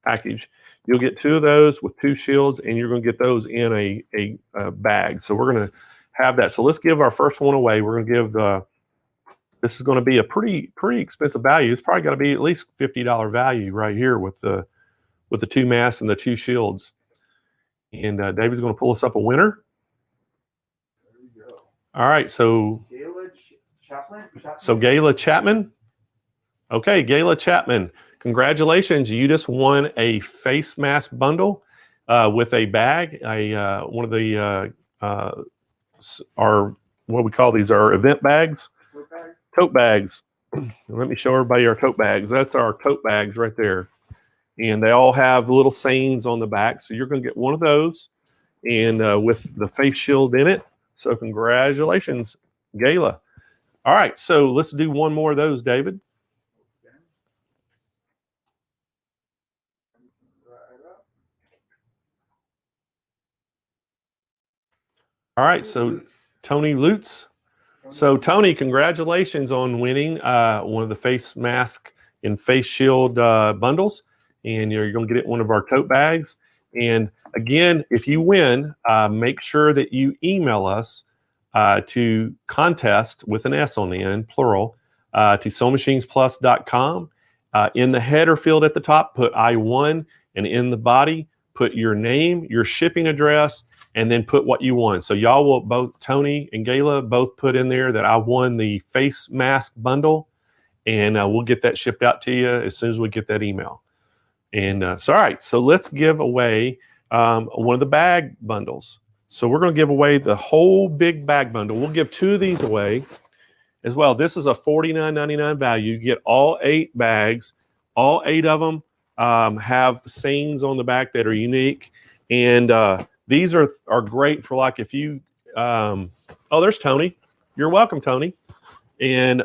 package. You'll get 2 of those with 2 shields, and you're going to get those in a bag. So we're going to have that. So let's give our first one away. We're going to give this is going to be a pretty expensive value. It's probably got to be at least $50 value right here with the 2 masks and the 2 shields. And David's going to pull us up a winner. There we go. All right, so Gayla Chapman. Okay, Gayla Chapman, congratulations. You just won a face mask bundle with a bag, one of the our, what we call these, our event bags. Tote bags. Let me show everybody our tote bags. That's our tote bags right there. And they all have little sayings on the back. So you're going to get one of those, and with the face shield in it. So congratulations, Gayla. All right, so let's do one more of those, David. All right, so Tony Lutz. So Tony, congratulations on winning one of the face mask and face shield bundles, and you're going to get it in one of our tote bags. And again, if you win, make sure that you email us to contest with an S on the end, plural, to SewingMachinesPlus.com. In the header field at the top, put I won, and in the body, put your name, your shipping address, and then put what you won. So y'all will both, Tony and Gayla, both put in there that I won the face mask bundle, and we'll get that shipped out to you as soon as we get that email. And so, all right, so let's give away one of the bag bundles. So we're going to give away the whole big bag bundle. We'll give 2 of these away as well. This is a $49.99 value. You get all 8 bags. All 8 of them have sayings on the back that are unique. And these are great for, like, if you, oh, there's Tony. You're welcome, Tony. And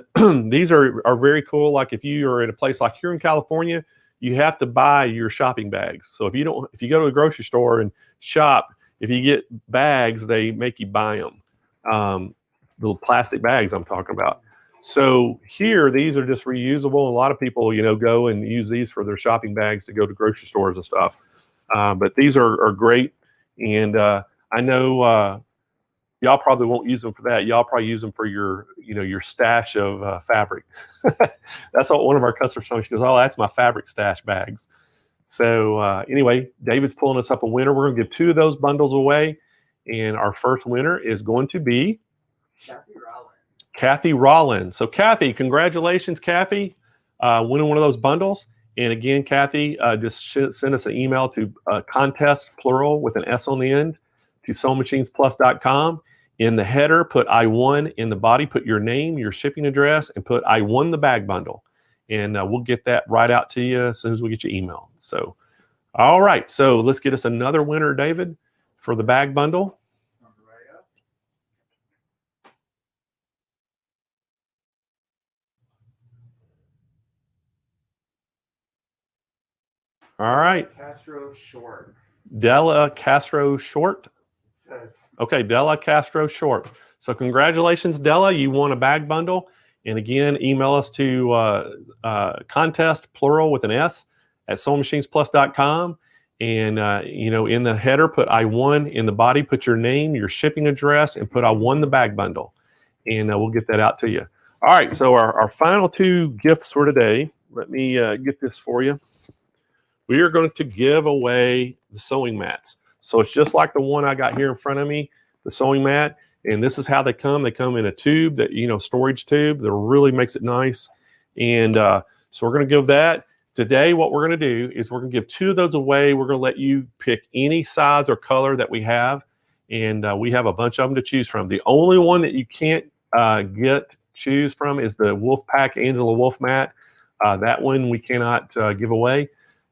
these are very cool. Like if you are at a place like here in California, you have to buy your shopping bags. So if you go to a grocery store and shop, if you get bags, they make you buy them. Little plastic bags I'm talking about. So here, these are just reusable. A lot of people, go and use these for their shopping bags to go to grocery stores and stuff. But these are great. And I know y'all probably won't use them for that. Y'all probably use them for your stash of fabric. That's what one of our customers told me. She goes, "Oh, that's my fabric stash bags." So anyway, David's pulling us up a winner. We're going to give 2 of those bundles away. And our first winner is going to be Kathy Rollins. So Kathy, congratulations, Kathy, winning one of those bundles. And again, Kathy, just send us an email to contest, plural, with an S on the end, to SewingMachinesPlus.com. In the header, put I won. In the body, put your name, your shipping address, and put I won the bag bundle. And we'll get that right out to you as soon as we get your email. So, all right. So let's get us another winner, David, for the bag bundle. All right. Castro Short. Della Castro Short. It says. Okay, Della Castro Short. So congratulations, Della. You won a bag bundle. And again, email us to contest, plural with an S, at SewingMachinesPlus.com. And, in the header, put I won. In the body, put your name, your shipping address, and put I won the bag bundle. And we'll get that out to you. All right, so our final two gifts for today. Let me get this for you. We are going to give away the sewing mats. So it's just like the one I got here in front of me, the sewing mat. And this is how they come. They come in a tube that, storage tube that really makes it nice. And so we're going to give that. Today, what we're going to do is we're going to give 2 of those away. We're going to let you pick any size or color that we have. And we have a bunch of them to choose from. The only one that you can't choose from is the Wolfpack Angela Wolf mat. That one we cannot give away.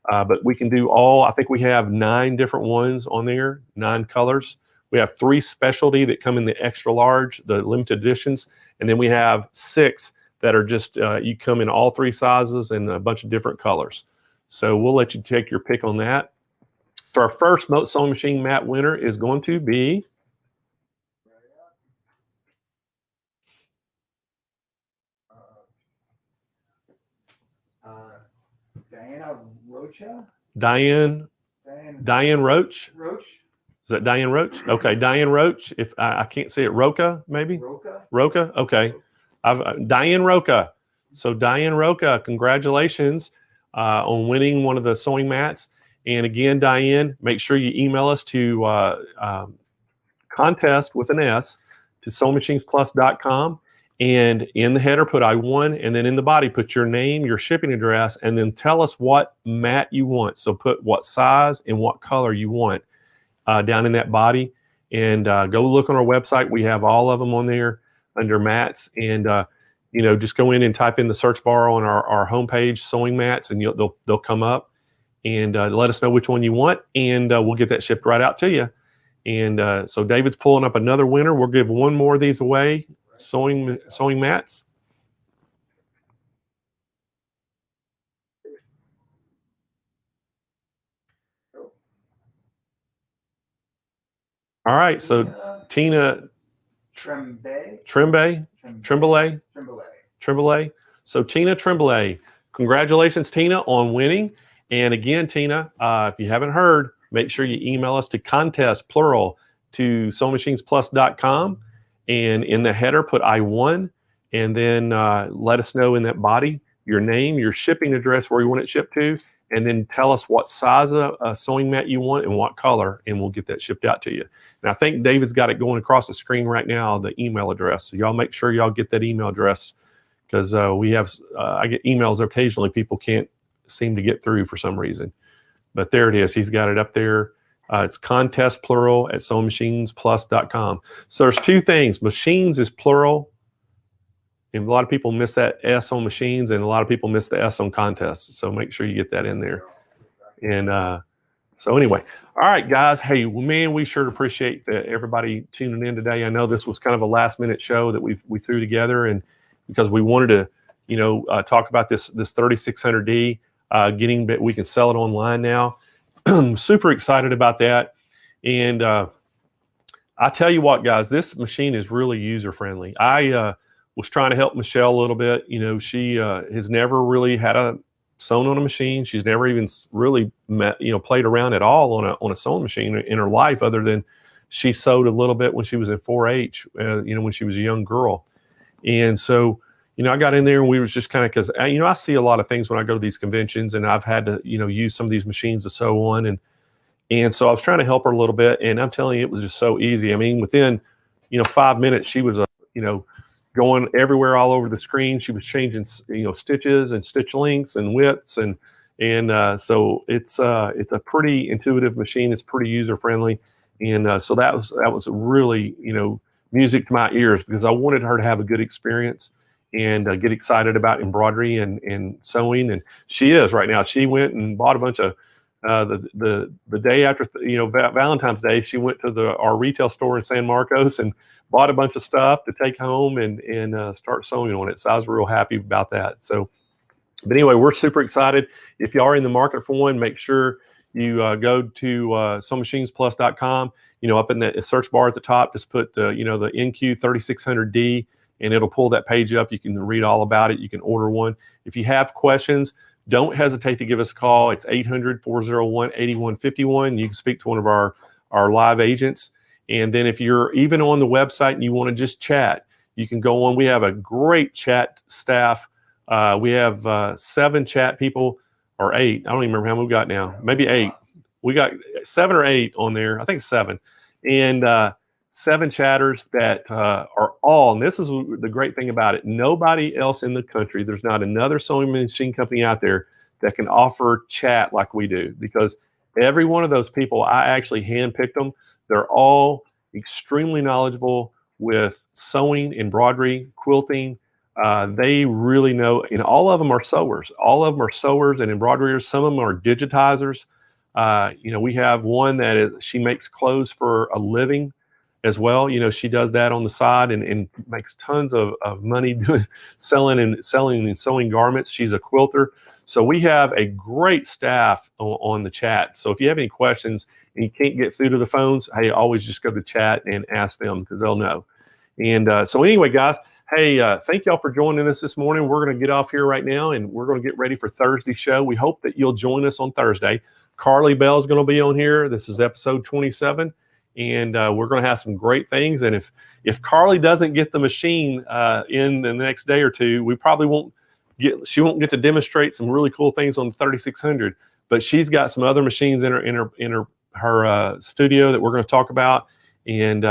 But we can do all. I think we have 9 different ones on there, 9 colors. We have 3 specialty that come in the extra large, the limited editions. And then we have 6 that are just, you come in all 3 sizes and a bunch of different colors. So we'll let you take your pick on that. So our first sewing machine mat winner is going to be Diana Rocha? Diane Roach. Roach? Is that Diane Roach? Okay, Diane Roach. If I can't say it, Roca maybe? Roca? Okay. Diane Roca. So Diane Roca, congratulations on winning one of the sewing mats. And again, Diane, make sure you email us to contest with an S to SewingMachinesPlus.com. And in the header, put I won, and then in the body, put your name, your shipping address, and then tell us what mat you want. So put what size and what color you want down in that body. And go look on our website. We have all of them on there under mats. And, just go in and type in the search bar on our homepage, sewing mats, and they'll come up. And let us know which one you want, and we'll get that shipped right out to you. And so David's pulling up another winner. We'll give one more of these away. Sewing mats. All right, so Tina Tremblay. So Tina Tremblay, congratulations, Tina, on winning. And again, Tina, if you haven't heard, make sure you email us to contest, plural, to SewingMachinesPlus.com. And in the header, put I won, and then let us know in that body your name, your shipping address, where you want it shipped to, and then tell us what size of sewing mat you want and what color, and we'll get that shipped out to you. And I think David's got it going across the screen right now, the email address. So y'all make sure y'all get that email address, because we have, I get emails occasionally, people can't seem to get through for some reason. But there it is. He's got it up there. It's contest, plural, at SewingMachinesPlus.com. So there's 2 things. Machines is plural. And a lot of people miss that S on machines, and a lot of people miss the S on contest. So make sure you get that in there. And so anyway, all right, guys. Hey, man, we sure appreciate everybody tuning in today. I know this was kind of a last-minute show that we threw together, and because we wanted to, talk about this 3600D, we can sell it online now. Super excited about that. And I tell you what, guys, this machine is really user-friendly. I was trying to help Michelle a little bit. She has never really had sewn on a machine. She's never even really played around at all on a sewing machine in her life, other than she sewed a little bit when she was in 4-H, when she was a young girl. And so, I got in there, and we was just kind of, because, I see a lot of things when I go to these conventions, and I've had to, use some of these machines to sew on. And so I was trying to help her a little bit, and I'm telling you, it was just so easy. I mean, within, 5 minutes, she was, going everywhere all over the screen. She was changing, stitches and stitch lengths and widths. And so it's a pretty intuitive machine. It's pretty user-friendly. And so that was really, music to my ears, because I wanted her to have a good experience and get excited about embroidery and sewing. And she is right now. She went and bought a bunch of, the day after, Valentine's Day, she went to our retail store in San Marcos and bought a bunch of stuff to take home and start sewing on it. So I was real happy about that. So But anyway, we're super excited. If you are in the market for one, make sure you go to SewingMachinesPlus.com. Up in the search bar at the top, just put the NQ 3600D, and it'll pull that page up. You can read all about it. You can order one. If you have questions, don't hesitate to give us a call. It's 800-401-8151. You can speak to one of our live agents. And then if you're even on the website and you want to just chat, you can go on. We have a great chat staff. We have 7 chat people, or 8. I don't even remember how many we got now. Maybe 8. We got 7 or 8 on there. I think 7. And 7 chatters that are all, and this is the great thing about it, nobody else in the country, there's not another sewing machine company out there that can offer chat like we do, because every one of those people, I actually handpicked them. They're all extremely knowledgeable with sewing, embroidery, quilting. They really know, and all of them are sewers. All of them are sewers and embroiderers. Some of them are digitizers. We have one she makes clothes for a living as well. She does that on the side and makes tons of money selling and sewing garments. She's a quilter. So we have a great staff on the chat. So if you have any questions and you can't get through to the phones, hey, always just go to chat and ask them, because they'll know. And so anyway, guys, hey, thank y'all for joining us this morning. We're going to get off here right now, and we're going to get ready for Thursday's show. We hope that you'll join us on Thursday. Carly Bell's going to be on here. This is episode 27, and we're going to have some great things. And if Carly doesn't get the machine in the next day or two, we probably won't get to demonstrate some really cool things on the 3600. But she's got some other machines in her studio that we're going to talk about, and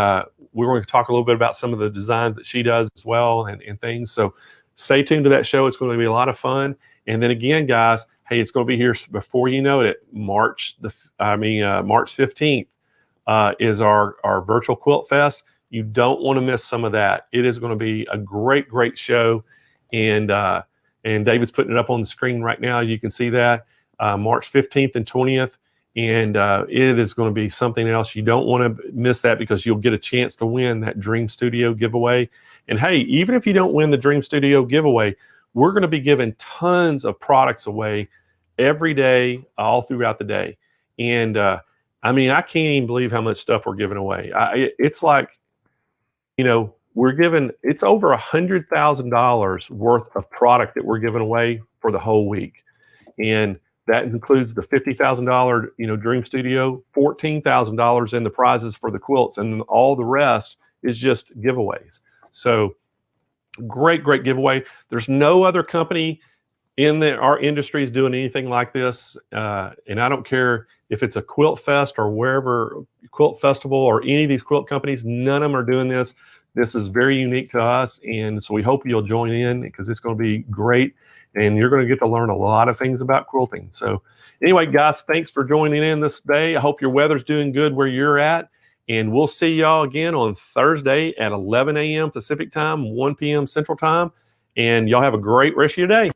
we're going to talk a little bit about some of the designs that she does as well and things. So stay tuned to that show. It's going to be a lot of fun. And then again, guys, hey, it's going to be here before you know it. March 15th is our virtual Quilt Fest. You don't want to miss some of that. It is going to be a great, great show. And David's putting it up on the screen right now. You can see that March 15th and 20th. And it is going to be something else. You don't want to miss that, because you'll get a chance to win that Dream Studio giveaway. And hey, even if you don't win the Dream Studio giveaway, we're going to be giving tons of products away every day, all throughout the day. And I can't even believe how much stuff we're giving away. It's like, it's over $100,000 worth of product that we're giving away for the whole week. And that includes the $50,000, Dream Studio, $14,000 in the prizes for the quilts, and all the rest is just giveaways. So great, great giveaway. There's no other company in our industry is doing anything like this. And I don't care if it's a Quilt Fest or wherever, Quilt Festival or any of these quilt companies, none of them are doing this. This is very unique to us. And so we hope you'll join in, because it's going to be great. And you're going to get to learn a lot of things about quilting. So anyway, guys, thanks for joining in this day. I hope your weather's doing good where you're at. And we'll see y'all again on Thursday at 11 a.m. Pacific time, 1 p.m. Central time. And y'all have a great rest of your day.